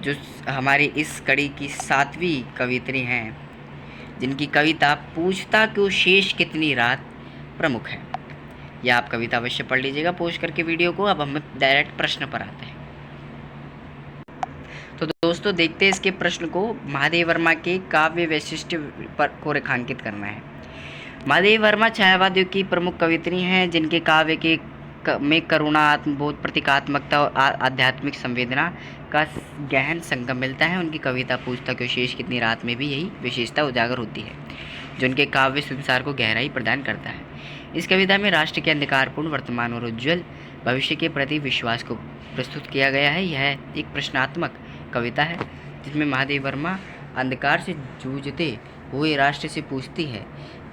जो हमारी इस कड़ी की 7वीं कवियत्री हैं, जिनकी कविता पूछता क्यों शेष कितनी रात प्रमुख है। यह आप कविता अवश्य पढ़ लीजिएगा पोस्ट करके वीडियो को। अब हम डायरेक्ट प्रश्न पर आते हैं। तो दोस्तों, देखते हैं इसके प्रश्न को। महादेवी वर्मा के काव्य वैशिष्ट्य पर को रेखांकित करना है। महादेवी वर्मा छायावादियों की प्रमुख कवित्री हैं, जिनके काव्य के में करुणा, आत्मबोध, प्रतीकात्मकता और आध्यात्मिक संवेदना का गहन संगम मिलता है। उनकी कविता पूछता क्यों शेष कितनी रात में भी यही विशेषता उजागर होती है, जो उनके काव्य संसार को गहराई प्रदान करता है। इस कविता में राष्ट्र के अंधकारपूर्ण वर्तमान और उज्ज्वल भविष्य के प्रति विश्वास को प्रस्तुत किया गया है। यह एक प्रश्नात्मक कविता है, जिसमें महादेवी वर्मा अंधकार से जूझते हुए राष्ट्र से पूछती है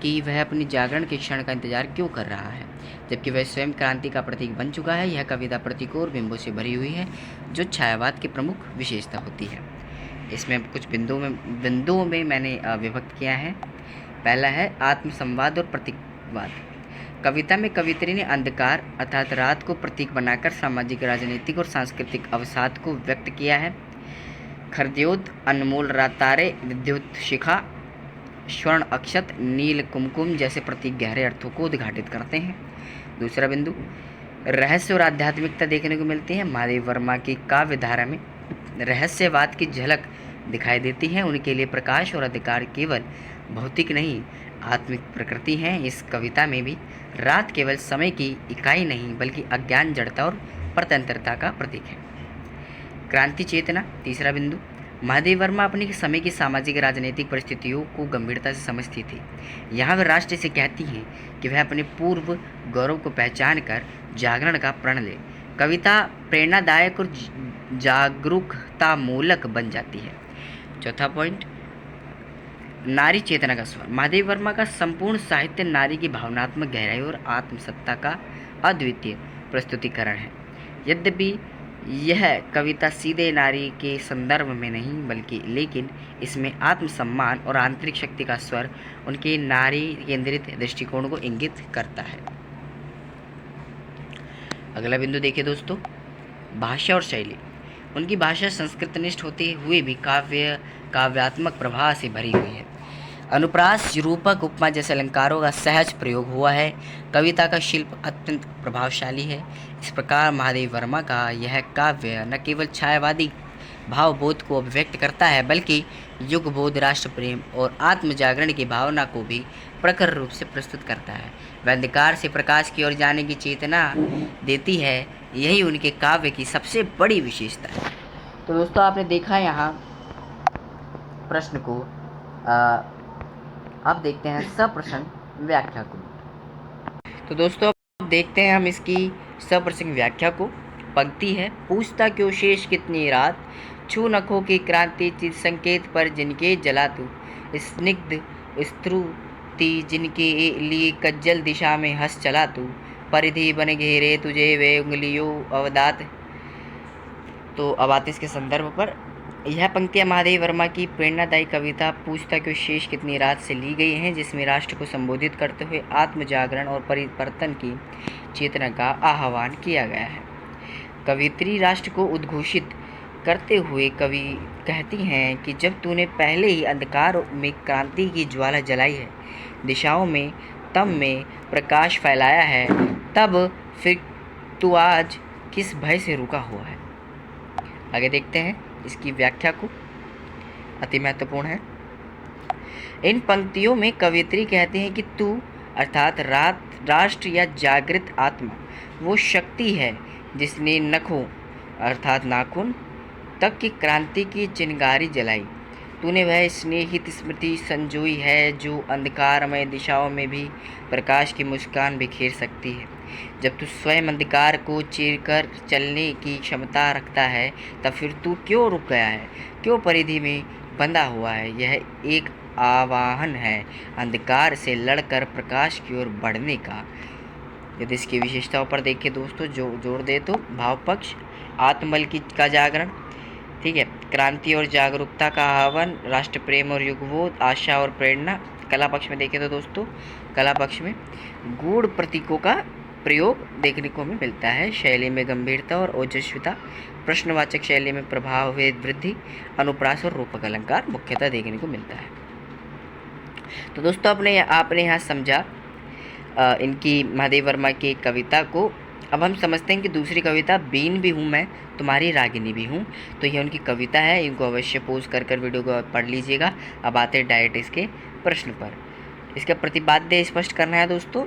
कि वह अपनी जागरण के क्षण का इंतजार क्यों कर रहा है, जबकि वह स्वयं क्रांति का प्रतीक बन चुका है। यह कविता प्रतीकों और बिंबों से भरी हुई है, जो छायावाद की प्रमुख विशेषता होती है। इसमें कुछ बिंदुओं में मैंने विभक्त किया है। पहला है आत्मसंवाद और प्रतीकवाद। कविता में कवित्री ने अंधकार अर्थात रात को प्रतीक बनाकर सामाजिक, राजनीतिक और सांस्कृतिक अवसाद को व्यक्त किया है। खरद्योत, अनमोल तारे, विद्युत शिखा, स्वर्ण अक्षत, नील कुमकुम जैसे प्रतीक गहरे अर्थों को उद्घाटित करते हैं। दूसरा बिंदु, रहस्य और आध्यात्मिकता देखने को मिलती है। महादेवी वर्मा की काव्य धारा में रहस्यवाद की झलक दिखाई देती है। उनके लिए प्रकाश और अधिकार केवल भौतिक नहीं, आत्मिक प्रकृति हैं। इस कविता में भी रात केवल समय की इकाई नहीं बल्कि अज्ञान, जड़ता और परतंत्रता का प्रतीक है। क्रांति चेतना, तीसरा बिंदु, महादेवी वर्मा अपने समय की सामाजिक राजनीतिक परिस्थितियों को गंभीरता से समझती थी। यहाँ वह राष्ट्र से कहती हैं कि वह अपने पूर्व गौरव को पहचान कर जागरण का प्रण ले। कविता प्रेरणादायक और जागरूकतामूलक बन जाती है। चौथा पॉइंट, नारी चेतना का स्वर। महादेव वर्मा का संपूर्ण साहित्य नारी की भावनात्मक गहराई और आत्मसत्ता का अद्वितीय प्रस्तुतिकरण है। यद्यपि यह कविता सीधे नारी के संदर्भ में नहीं लेकिन इसमें आत्मसम्मान और आंतरिक शक्ति का स्वर उनके नारी केंद्रित दृष्टिकोण को इंगित करता है। अगला बिंदु देखिए दोस्तों, भाषा और शैली। उनकी भाषा संस्कृतनिष्ठ होते हुए भी काव्यात्मक प्रभाव से भरी हुई है। अनुप्रास, रूपक, उपमा जैसे अलंकारों का सहज प्रयोग हुआ है। कविता का शिल्प अत्यंत प्रभावशाली है। इस प्रकार महादेव वर्मा का यह काव्य न केवल छायावादी भावबोध को अभिव्यक्त करता है बल्कि युगबोध, राष्ट्र प्रेम और आत्मजागरण की भावना को भी प्रखर रूप से प्रस्तुत करता है। वह अंधकार से प्रकाश की ओर जाने की चेतना देती है। यही उनके काव्य की सबसे बड़ी विशेषता है। तो दोस्तों आपने देखा यहाँ प्रश्न को। अब देखते हैं सप्रश्न व्याख्या को। तो दोस्तों अब देखते हैं हम इसकी सप्रश्न व्याख्या को। पंक्ति है, पूछता क्यों शेष कितनी रात, छू नखों की क्रांति चित संकेत पर जिनके जला तू, स्निग्ध स्त्रुति जिनके लिए कज्जल दिशा में हंस चला तू, परिधि बन घेरे तुझे वे उंगलियों अवदात। तो अब आते इसके संदर्भ पर। यह पंक्तियाँ महादेव वर्मा की प्रेरणादायी कविता पूछता क्यों शेष कितनी रात से ली गई हैं, जिसमें राष्ट्र को संबोधित करते हुए आत्मजागरण और परिवर्तन की चेतना का आह्वान किया गया है। कवित्री राष्ट्र को उद्घोषित करते हुए कवि कहती हैं कि जब तूने पहले ही अंधकार में क्रांति की ज्वाला जलाई है, दिशाओं में तम में प्रकाश फैलाया है, तब फिर तू आज किस भय से रुका हुआ है। आगे देखते हैं इसकी व्याख्या को, अति महत्वपूर्ण है। इन पंक्तियों में कवित्री कहते हैं कि तू अर्थात राष्ट्र या जागृत आत्मा वो शक्ति है जिसने नखों अर्थात नाखून तक की क्रांति की चिंगारी जलाई। तूने वह स्नेहित स्मृति संजोई है जो अंधकारमय दिशाओं में भी प्रकाश की मुस्कान बिखेर सकती है। जब तू स्वयं अंधकार को चीरकर चलने की क्षमता रखता है, तब फिर तू क्यों रुक गया है, क्यों परिधि में बंधा हुआ है। यह एक आह्वान है अंधकार से लड़कर प्रकाश की ओर बढ़ने का। यदि इसकी विशेषताओं पर देखें दोस्तों, जोड़ दे तो भाव पक्ष आत्मबल का जागरण, ठीक है, क्रांति और जागरूकता का आह्वान, राष्ट्र प्रेम और युगबोध, आशा और प्रेरणा। कला पक्ष में देखें तो दोस्तों, कला पक्ष में गूढ़ प्रतीकों का प्रयोग देखने को हमें मिलता है। शैली में गंभीरता और ओजस्विता, प्रश्नवाचक शैली में प्रभाव वृद्धि, अनुप्रास और रूपक अलंकार मुख्यतः देखने को मिलता है। तो दोस्तों आपने यहाँ समझा इनकी महादेव वर्मा की कविता को। अब हम समझते हैं कि दूसरी कविता बीन भी हूँ मैं तुम्हारी रागिनी भी हूँ। तो ये उनकी कविता है, इनको अवश्य पोज कर वीडियो को पढ़ लीजिएगा। अब आते हैं डायरेक्ट इसके प्रश्न पर। इसका प्रतिपाद्य स्पष्ट करना है दोस्तों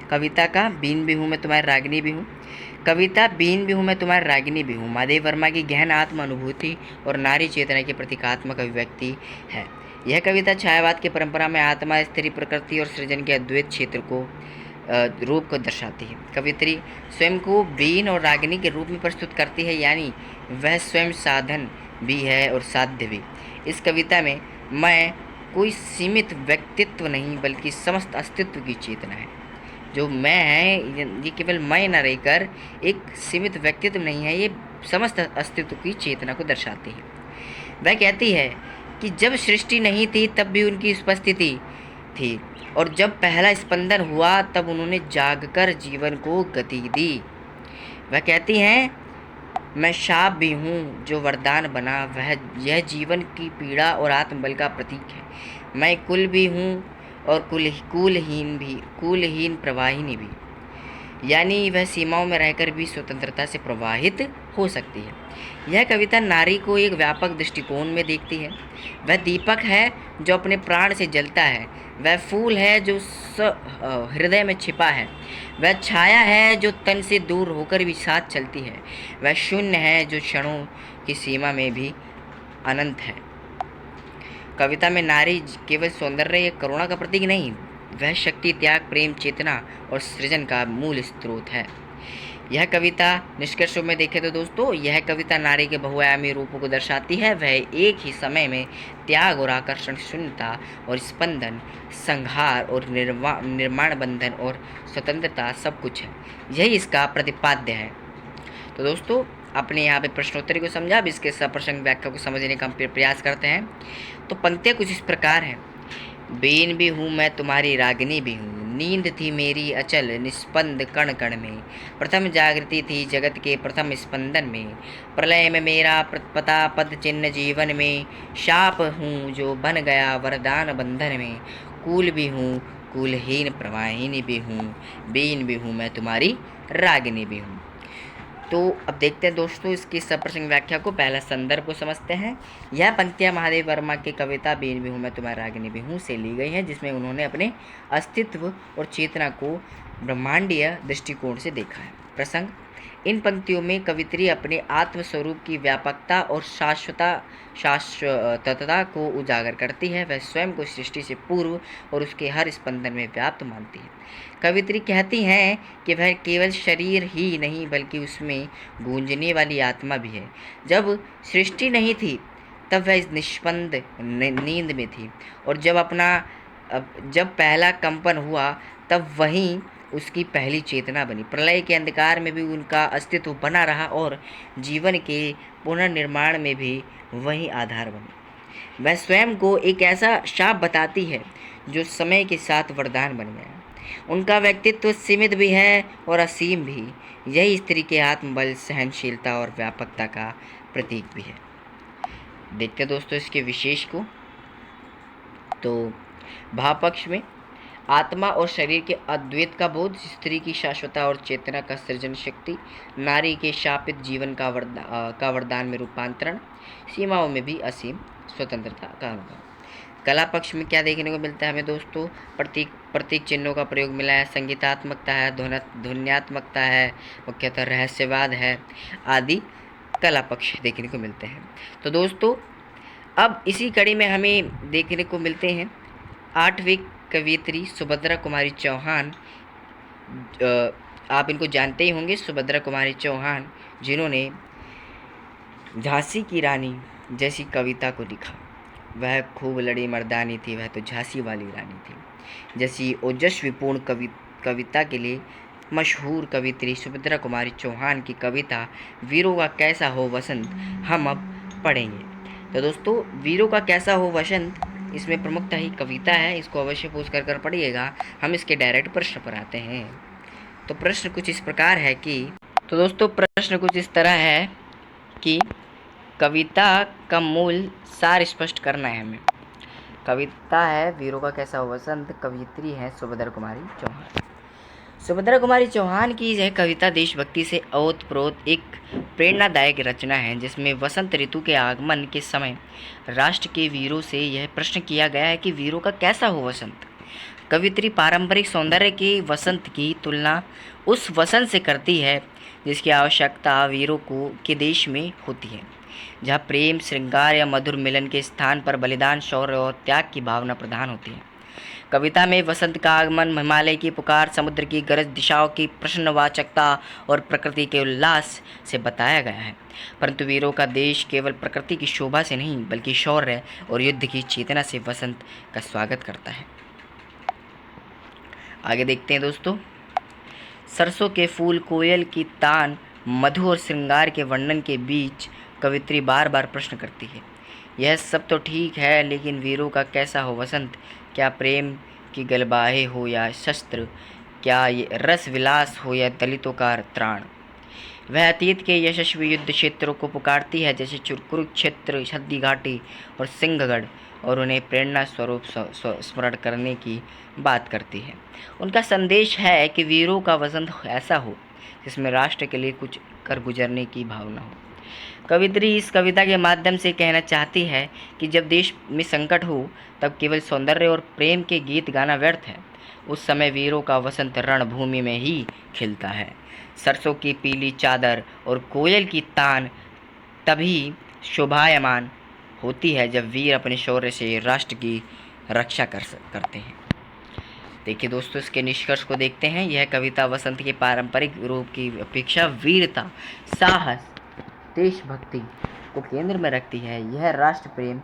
कविता का। बीन भी हूँ मैं तुम्हारी रागिनी भी हूँ। कविता बीन भी हूँ मैं तुम्हारी रागिनी भी हूँ महादेव वर्मा की गहन आत्म अनुभूति और नारी चेतना की प्रतीकात्मक अभिव्यक्ति है। यह कविता छायावाद की परंपरा में आत्मा, स्त्री, प्रकृति और सृजन के अद्वैत क्षेत्र को रूप को दर्शाती है। कवित्री स्वयं को बीन और रागिनी के रूप में प्रस्तुत करती है, यानी वह स्वयं साधन भी है और साध्य भी। इस कविता में मैं कोई सीमित व्यक्तित्व नहीं बल्कि समस्त अस्तित्व की चेतना है। जो मैं है ये केवल मैं न रहकर एक सीमित व्यक्तित्व नहीं है, ये समस्त अस्तित्व की चेतना को दर्शाती है। वह कहती है कि जब सृष्टि नहीं थी तब भी उनकी उपस्थिति थी, और जब पहला स्पंदन हुआ तब उन्होंने जागकर जीवन को गति दी। वह कहती हैं, मैं शाप भी हूँ जो वरदान बना, वह यह जीवन की पीड़ा और आत्मबल का प्रतीक है। मैं कुल भी हूँ और कुलहीन प्रवाहिनी भी, यानी वह सीमाओं में रहकर भी स्वतंत्रता से प्रवाहित हो सकती है। यह कविता नारी को एक व्यापक दृष्टिकोण में देखती है। वह दीपक है जो अपने प्राण से जलता है, वह फूल है जो हृदय में छिपा है, वह छाया है जो तन से दूर होकर भी साथ चलती है, वह शून्य है जो क्षणों की सीमा में भी अनंत है। कविता में नारी केवल सौंदर्य या करुणा का प्रतीक नहीं, वह शक्ति, त्याग, प्रेम, चेतना और सृजन का मूल स्रोत है। यह कविता निष्कर्ष में देखें तो दोस्तों, यह कविता नारी के बहुआयामी रूपों को दर्शाती है। वह एक ही समय में त्याग और आकर्षण, शून्यता और स्पंदन, संहार और निर्माण, बंधन और स्वतंत्रता सब कुछ है। यही इसका प्रतिपाद्य है। तो दोस्तों, अपने यहाँ पे प्रश्नोत्तरी को समझा, अब इसके सप्रसंग व्याख्या को समझने का प्रयास करते हैं। तो पंक्तियाँ कुछ इस प्रकार हैं। बेन भी हूँ मैं तुम्हारी रागिनी भी हूँ, नींद थी मेरी अचल निस्पंद कण कण में, प्रथम जागृति थी जगत के प्रथम स्पंदन में, प्रलय में मेरा पता पद चिन्ह जीवन में, शाप हूँ जो बन गया वरदान बंधन में, कूल भी हूँ कुलहीन प्रवाहिनी भी हूँ, बेन भी हूँ मैं तुम्हारी रागिनी भी हूँ। तो अब देखते हैं दोस्तों इसकी सप्रसंग व्याख्या को। पहला संदर्भ को समझते हैं। यह पंक्तियाँ महादेव वर्मा की कविता बेन भी हूँ मैं तुम्हारी रागिनी भी हूँ से ली गई हैं, जिसमें उन्होंने अपने अस्तित्व और चेतना को ब्रह्मांडीय दृष्टिकोण से देखा है। प्रसंग: इन पंक्तियों में कवित्री अपने आत्मस्वरूप की व्यापकता और शाश्वतता को उजागर करती है। वह स्वयं को सृष्टि से पूर्व और उसके हर स्पंदन में व्याप्त मानती है। कवित्री कहती हैं कि वह केवल शरीर ही नहीं बल्कि उसमें गूंजने वाली आत्मा भी है। जब सृष्टि नहीं थी तब वह निष्पंद नींद में थी, और जब पहला कंपन हुआ तब वहीं उसकी पहली चेतना बनी। प्रलय के अंधकार में भी उनका अस्तित्व बना रहा और जीवन के पुनर्निर्माण में भी वही आधार बनी। वह स्वयं को एक ऐसा शाप बताती है जो समय के साथ वरदान बन गया। उनका व्यक्तित्व सीमित भी है और असीम भी। यही स्त्री के आत्मबल, सहनशीलता और व्यापकता का प्रतीक भी है। देखते दोस्तों इसके विशेष को। तो भाव पक्ष में आत्मा और शरीर के अद्वैत का बोध, स्त्री की शाश्वतता और चेतना का सृजन शक्ति, नारी के शापित जीवन का वरदान में रूपांतरण, सीमाओं में भी असीम स्वतंत्रता का अनुभव। कला पक्ष में क्या देखने को मिलता है हमें दोस्तों? प्रतीक चिन्हों का प्रयोग मिला है, संगीतात्मकता है, ध्वन्यात्मकता है, मुख्यतः रहस्यवाद है आदि कला पक्ष देखने को मिलते हैं। तो दोस्तों अब इसी कड़ी में हमें देखने को मिलते हैं 8वीं कवियत्री सुभद्रा कुमारी चौहान। आप इनको जानते ही होंगे, सुभद्रा कुमारी चौहान, जिन्होंने झांसी की रानी जैसी कविता को लिखा। वह खूब लड़ी मर्दानी थी, वह तो झांसी वाली रानी थी। जैसी ओजस्वीपूर्ण कविता के लिए मशहूर कवित्री सुभद्रा कुमारी चौहान की कविता वीरों का कैसा हो वसंत हम अब पढ़ेंगे। तो दोस्तों वीरों का कैसा हो वसंत इसमें प्रमुखता ही कविता है, इसको अवश्य पूछ कर पढ़िएगा। हम इसके डायरेक्ट प्रश्न पर आते हैं। तो प्रश्न कुछ इस प्रकार है कि कविता का मूल सार स्पष्ट करना है हमें। कविता है वीरों का कैसा हो वसंत, कवियत्री है सुभद्रा कुमारी चौहान। सुभद्रा कुमारी चौहान की यह कविता देशभक्ति से ओतप्रोत एक प्रेरणादायक रचना है, जिसमें वसंत ऋतु के आगमन के समय राष्ट्र के वीरों से यह प्रश्न किया गया है कि वीरों का कैसा हो वसंत। कवित्री पारंपरिक सौंदर्य के वसंत की तुलना उस वसंत से करती है जिसकी आवश्यकता वीरों के देश में होती है, जहाँ प्रेम, श्रृंगार या मधुर मिलन के स्थान पर बलिदान, शौर्य और त्याग की भावना प्रधान होती है। कविता में वसंत का आगमन, हिमालय की पुकार, समुद्र की गरज, दिशाओं की प्रश्नवाचकता और प्रकृति के उल्लास से बताया गया है। परंतु वीरों का देश केवल प्रकृति की शोभा से नहीं बल्कि शौर्य और युद्ध की चेतना से वसंत का स्वागत करता है। आगे देखते हैं दोस्तों। सरसों के फूल, कोयल की तान, मधु और श्रृंगार के वर्णन के बीच कवित्री बार बार प्रश्न करती है, यह सब तो ठीक है, लेकिन वीरों का कैसा हो वसंत? क्या प्रेम की गलबाहे हो या शस्त्र? क्या ये रस विलास हो या दलितों का त्राण? वह अतीत के यशस्वी युद्ध क्षेत्रों को पुकारती है, जैसे कुरुक्षेत्र, हल्दी घाटी और सिंहगढ़, और उन्हें प्रेरणा स्वरूप स्मरण करने की बात करती है। उनका संदेश है कि वीरों का वसंत ऐसा हो जिसमें राष्ट्र के लिए कुछ कर गुजरने की भावना हो। कवित्री इस कविता के माध्यम से कहना चाहती है कि जब देश में संकट हो तब केवल सौंदर्य और प्रेम के गीत गाना व्यर्थ है। उस समय वीरों का वसंत रणभूमि में ही खिलता है। सरसों की पीली चादर और कोयल की तान तभी शोभायमान होती है जब वीर अपने शौर्य से राष्ट्र की रक्षा करते हैं। देखिए दोस्तों, इसके निष्कर्ष को देखते हैं। यह कविता वसंत के पारंपरिक रूप की अपेक्षा वीरता, साहस, देशभक्ति को केंद्र में रखती है। यह राष्ट्र प्रेम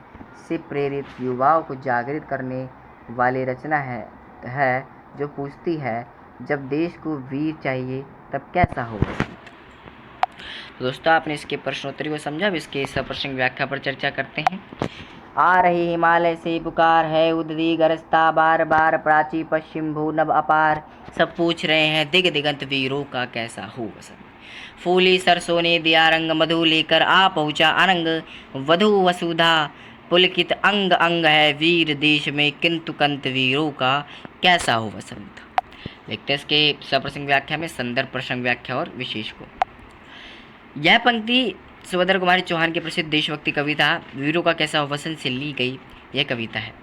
से प्रेरित युवाओं को जागृत करने वाली रचना है जो पूछती है, जब देश को वीर चाहिए तब कैसा हो। तो दोस्तों, आपने इसके प्रश्नोत्तरी को समझा। अब इसके सप्रसंग व्याख्या पर चर्चा करते हैं। आ रही हिमालय से पुकार है, उदरी गरजता बार बार, प्राची पश्चिम भू नभ अपार। सब पूछ रहे हैं दिग दिगंत वीरों का कैसा हो वसंत। फूली सरसों ने दिया रंग, मधु लेकर आ पहुँचा अनंग। वधु वसुधा पुलकित अंग अंग है, वीर देश में किंतु कंत वीरों का कैसा हो वसंत। देखते हैं इसके सप्रसंग व्याख्या में संदर्भ, प्रसंग व्याख्या और विशेष को। यह पंक्ति सुभद्रा कुमारी चौहान की प्रसिद्ध देशभक्ति कविता वीरों का कैसा हो वसंत से ली गई यह कविता है।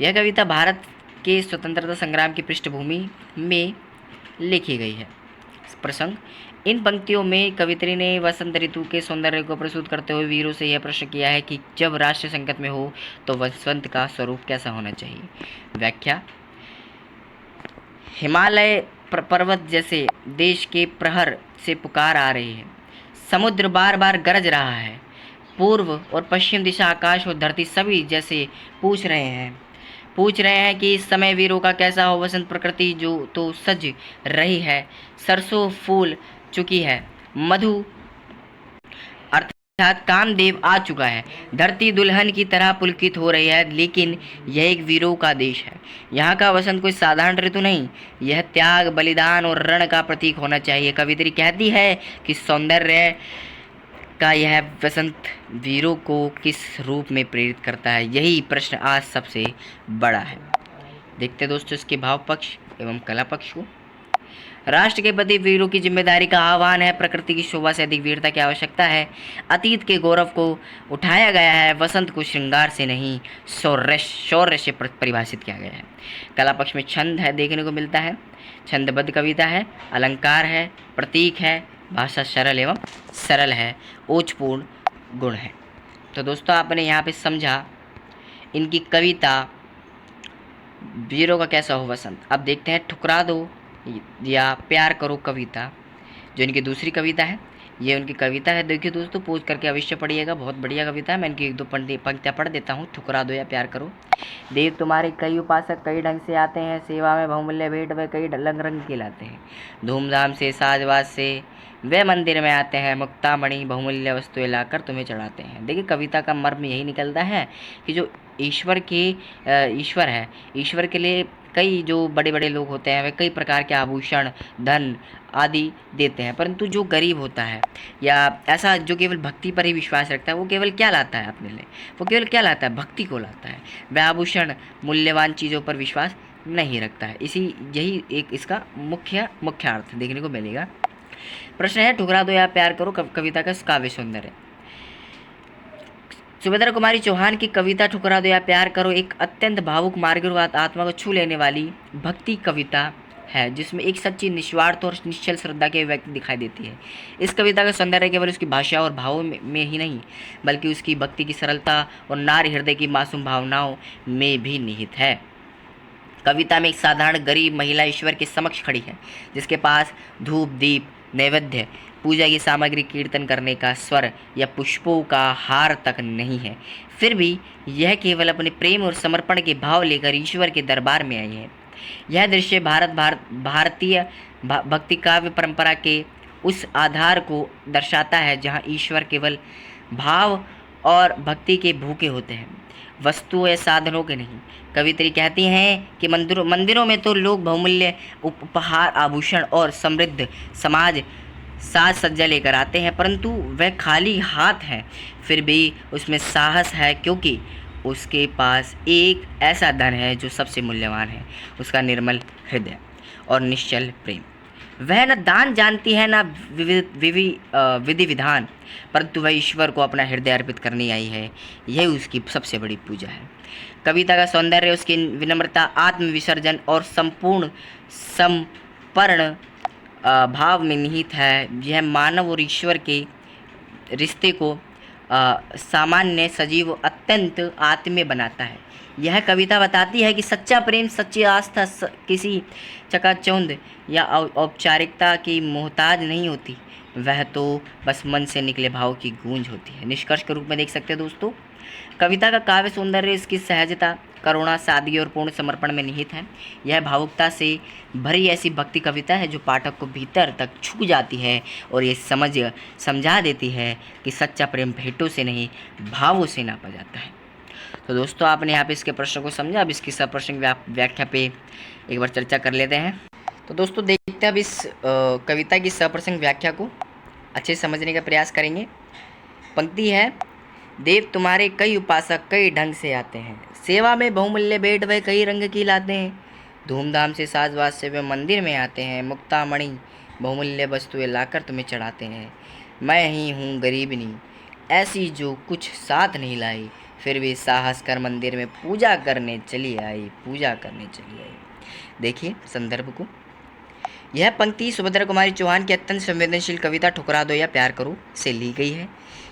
यह कविता भारत के स्वतंत्रता संग्राम की पृष्ठभूमि में लिखी गई है। प्रसंग, इन पंक्तियों में कवित्री ने वसंत ऋतु के सौंदर्य को प्रस्तुत करते हुए वीरों से यह प्रश्न किया है कि जब राष्ट्र संकट में हो तो वसंत का स्वरूप कैसा होना चाहिए। व्याख्या, हिमालय पर्वत जैसे देश के प्रहर से पुकार आ रही है। समुद्र बार बार गरज रहा है। पूर्व और पश्चिम दिशा, आकाश और धरती सभी जैसे पूछ रहे हैं कि इस समय वीरों का कैसा हो वसंत। प्रकृति जो तो सज रही है, सरसों फूल चुकी है, मधु अर्थात कामदेव आ चुका है, धरती दुल्हन की तरह पुलकित हो रही है। लेकिन यह एक वीरों का देश है। यहाँ का वसंत कोई साधारण ऋतु नहीं, यह त्याग, बलिदान और रण का प्रतीक होना चाहिए। कवित्री कहती है कि सौंदर्य का यह वसंत वीरों को किस रूप में प्रेरित करता है, यही प्रश्न आज सबसे बड़ा है। देखते दोस्तों इसके भाव पक्ष एवं कला पक्ष को। राष्ट्र के प्रति वीरों की जिम्मेदारी का आह्वान है। प्रकृति की शोभा से अधिक वीरता की आवश्यकता है। अतीत के गौरव को उठाया गया है। वसंत को श्रृंगार से नहीं, शौर्य से परिभाषित किया गया है। कला पक्ष में छंद है, देखने को मिलता है। छंदबद्ध कविता है, अलंकार है, प्रतीक है, भाषा सरल एवं सरल है, ओजपूर्ण गुण है। तो दोस्तों, आपने यहाँ पे समझा इनकी कविता वीरों का कैसा हो वसंत। अब देखते हैं ठुकरा दो या प्यार करो कविता, जो इनकी दूसरी कविता है। ये उनकी कविता है। देखिए दोस्तों, पोज करके अवश्य पढ़िएगा, बहुत बढ़िया कविता है। मैं इनकी एक दो पंक्तियाँ पढ़ देता हूँ। ठुकरा दो या प्यार करो। देव तुम्हारे कई उपासक कई ढंग से आते हैं, सेवा में बहुमूल्य भेंट वे कई रंग रंग के लाते हैं। धूमधाम से साजवाज से वे मंदिर में आते हैं, मुक्तामणि बहुमूल्य वस्तुएं लाकर तुम्हें चढ़ाते हैं। देखिए, कविता का मर्म यही निकलता है कि जो ईश्वर है, ईश्वर के लिए कई जो बड़े बड़े लोग होते हैं वे कई प्रकार के आभूषण, धन आदि देते हैं, परंतु जो गरीब होता है या ऐसा जो केवल भक्ति पर ही विश्वास रखता है, वो केवल क्या लाता है अपने लिए, वो केवल क्या लाता है, भक्ति को लाता है। वह आभूषण, मूल्यवान चीज़ों पर विश्वास नहीं रखता है। यही एक इसका मुख्य अर्थ देखने को मिलेगा। प्रश्न है, ठुकरा दो या प्यार करो कविता का काव्य सौंदर्य। सुभद्रा कुमारी चौहान की कविता ठुकरा दो या प्यार करो एक अत्यंत भावुक, मार्गीय, आत्मा को छू लेने वाली भक्ति कविता है, जिसमें एक सच्ची, निस्वार्थ और निश्चल श्रद्धा के व्यक्ति दिखाई देती है। इस कविता का सौंदर्य केवल उसकी भाषा और भावों में ही नहीं, बल्कि उसकी भक्ति की सरलता और नारी हृदय की मासूम भावनाओं में भी निहित है। कविता में एक साधारण गरीब महिला ईश्वर के समक्ष खड़ी है, जिसके पास धूप, दीप, नैवेद्य, पूजा की सामग्री, कीर्तन करने का स्वर या पुष्पों का हार तक नहीं है। फिर भी यह केवल अपने प्रेम और समर्पण के भाव लेकर ईश्वर के दरबार में आई है। यह दृश्य भारतीय भक्ति काव्य परंपरा के उस आधार को दर्शाता है जहाँ ईश्वर केवल भाव और भक्ति के भूखे होते हैं, वस्तुओं या साधनों के नहीं। कवित्री कहती हैं कि मंदिरों में तो लोग बहुमूल्य उपहार, आभूषण और समृद्ध समाज साज सज्जा लेकर आते हैं, परंतु वह खाली हाथ है। फिर भी उसमें साहस है, क्योंकि उसके पास एक ऐसा धन है जो सबसे मूल्यवान है, उसका निर्मल हृदय और निश्चल प्रेम। वह न दान जानती है, न विधि विधान, परंतु वह ईश्वर को अपना हृदय अर्पित करने आई है। यही उसकी सबसे बड़ी पूजा है। कविता का सौंदर्य उसकी विनम्रता, आत्मविसर्जन और संपूर्ण समर्पण भाव में निहित है। यह मानव और ईश्वर के रिश्ते को सामान्य, सजीव, अत्यंत आत्मीय बनाता है। यह कविता बताती है कि सच्चा प्रेम, सच्ची आस्था किसी चकाचौंध या औपचारिकता की मोहताज नहीं होती, वह तो बस मन से निकले भाव की गूंज होती है। निष्कर्ष के रूप में देख सकते हैं दोस्तों, कविता का काव्य सौंदर्य इसकी सहजता, करुणा, सादगी और पूर्ण समर्पण में निहित है। यह भावुकता से भरी ऐसी भक्ति कविता है जो पाठक को भीतर तक छू जाती है और ये समझा देती है कि सच्चा प्रेम भेंटों से नहीं, भावों से नापा जाता है। तो दोस्तों, आपने यहाँ पे इसके प्रश्न को समझा। अब इसकी सप्रश्न व्याख्या पे एक बार चर्चा कर लेते हैं। तो दोस्तों, देखते हैं अब इस कविता की सप्रसंग व्याख्या को अच्छे से समझने का प्रयास करेंगे। पंक्ति है, देव तुम्हारे कई उपासक कई ढंग से आते हैं, सेवा में बहुमूल्य भेंट वह कई रंग की लाते हैं, धूमधाम से साजवाज से वे मंदिर में आते हैं, मुक्तामणि बहुमूल्य वस्तुएं लाकर तुम्हें चढ़ाते हैं। मैं ही हूँ गरीबनी ऐसी जो कुछ साथ नहीं लाई, फिर भी साहस कर मंदिर में पूजा करने चली आई। देखिए संदर्भ को। यह पंक्ति सुभद्रा कुमारी चौहान की अत्यंत संवेदनशील कविता ठुकरा दो या प्यार करो से ली गई है।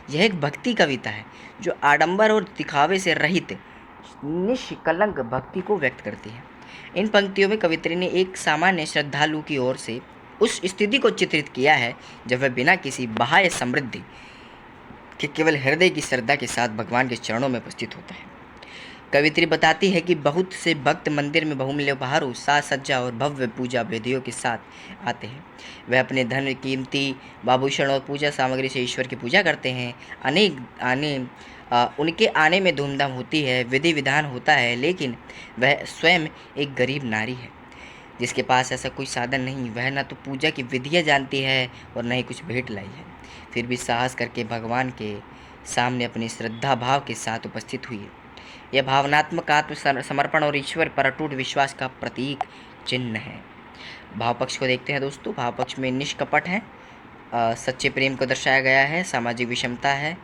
यह एक भक्ति कविता है जो आडंबर और दिखावे से रहित निष्कलंक भक्ति को व्यक्त करती है। इन पंक्तियों में कवित्री ने एक सामान्य श्रद्धालु की ओर से उस स्थिति को चित्रित किया है जब वह बिना किसी बाह्य समृद्धि के केवल हृदय की श्रद्धा के साथ भगवान के चरणों में उपस्थित होता है। कवित्री बताती है कि बहुत से भक्त मंदिर में बहुमूल्य उपहारों, साज सज्जा और भव्य पूजा विधियों के साथ आते हैं। वे अपने धन, कीमती आभूषण और पूजा सामग्री से ईश्वर की पूजा करते हैं। उनके आने में धूमधाम होती है, विधि विधान होता है, लेकिन वह स्वयं एक गरीब नारी है जिसके पास ऐसा कोई साधन नहीं। वह न तो पूजा की विधियाँ जानती है और न ही कुछ भेंट लाई है, फिर भी साहस करके भगवान के सामने अपनी श्रद्धा भाव के साथ उपस्थित हुई है। यह भावनात्मक आत्म समर्पण और ईश्वर पर अटूट विश्वास का प्रतीक चिन्ह है। भाव पक्ष को देखते हैं दोस्तों। भाव पक्ष में निष्कपट है, सच्चे प्रेम को दर्शाया गया है, सामाजिक विषमता है,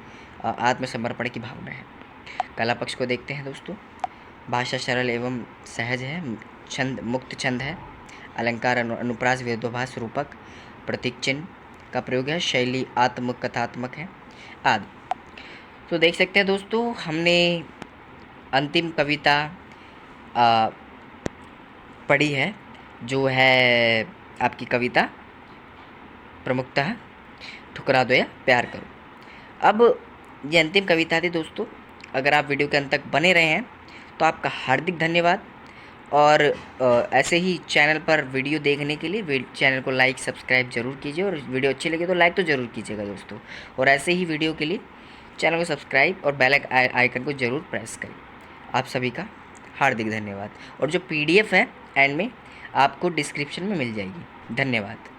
आत्मसमर्पण की भावना है। कला पक्ष को देखते हैं दोस्तों। भाषा सरल एवं सहज है, छंद मुक्त छंद है, अलंकार अनुप्रास विरोधाभास रूपक, प्रतीक चिन्ह का प्रयोग है, शैली आत्मकथात्मक है आदि। तो देख सकते हैं दोस्तों, हमने अंतिम कविता पढ़ी है जो है आपकी कविता प्रमुखतः ठुकरा दो या प्यार करो। अब ये अंतिम कविता थी दोस्तों। अगर आप वीडियो के अंत तक बने रहे हैं तो आपका हार्दिक धन्यवाद। और ऐसे ही चैनल पर वीडियो देखने के लिए चैनल को लाइक सब्सक्राइब जरूर कीजिए, और वीडियो अच्छी लगे तो लाइक तो ज़रूर कीजिएगा दोस्तों। और ऐसे ही वीडियो के लिए चैनल को सब्सक्राइब और बेल आइकन को ज़रूर प्रेस करें। आप सभी का हार्दिक धन्यवाद। और जो PDF है एंड में आपको डिस्क्रिप्शन में मिल जाएगी। धन्यवाद।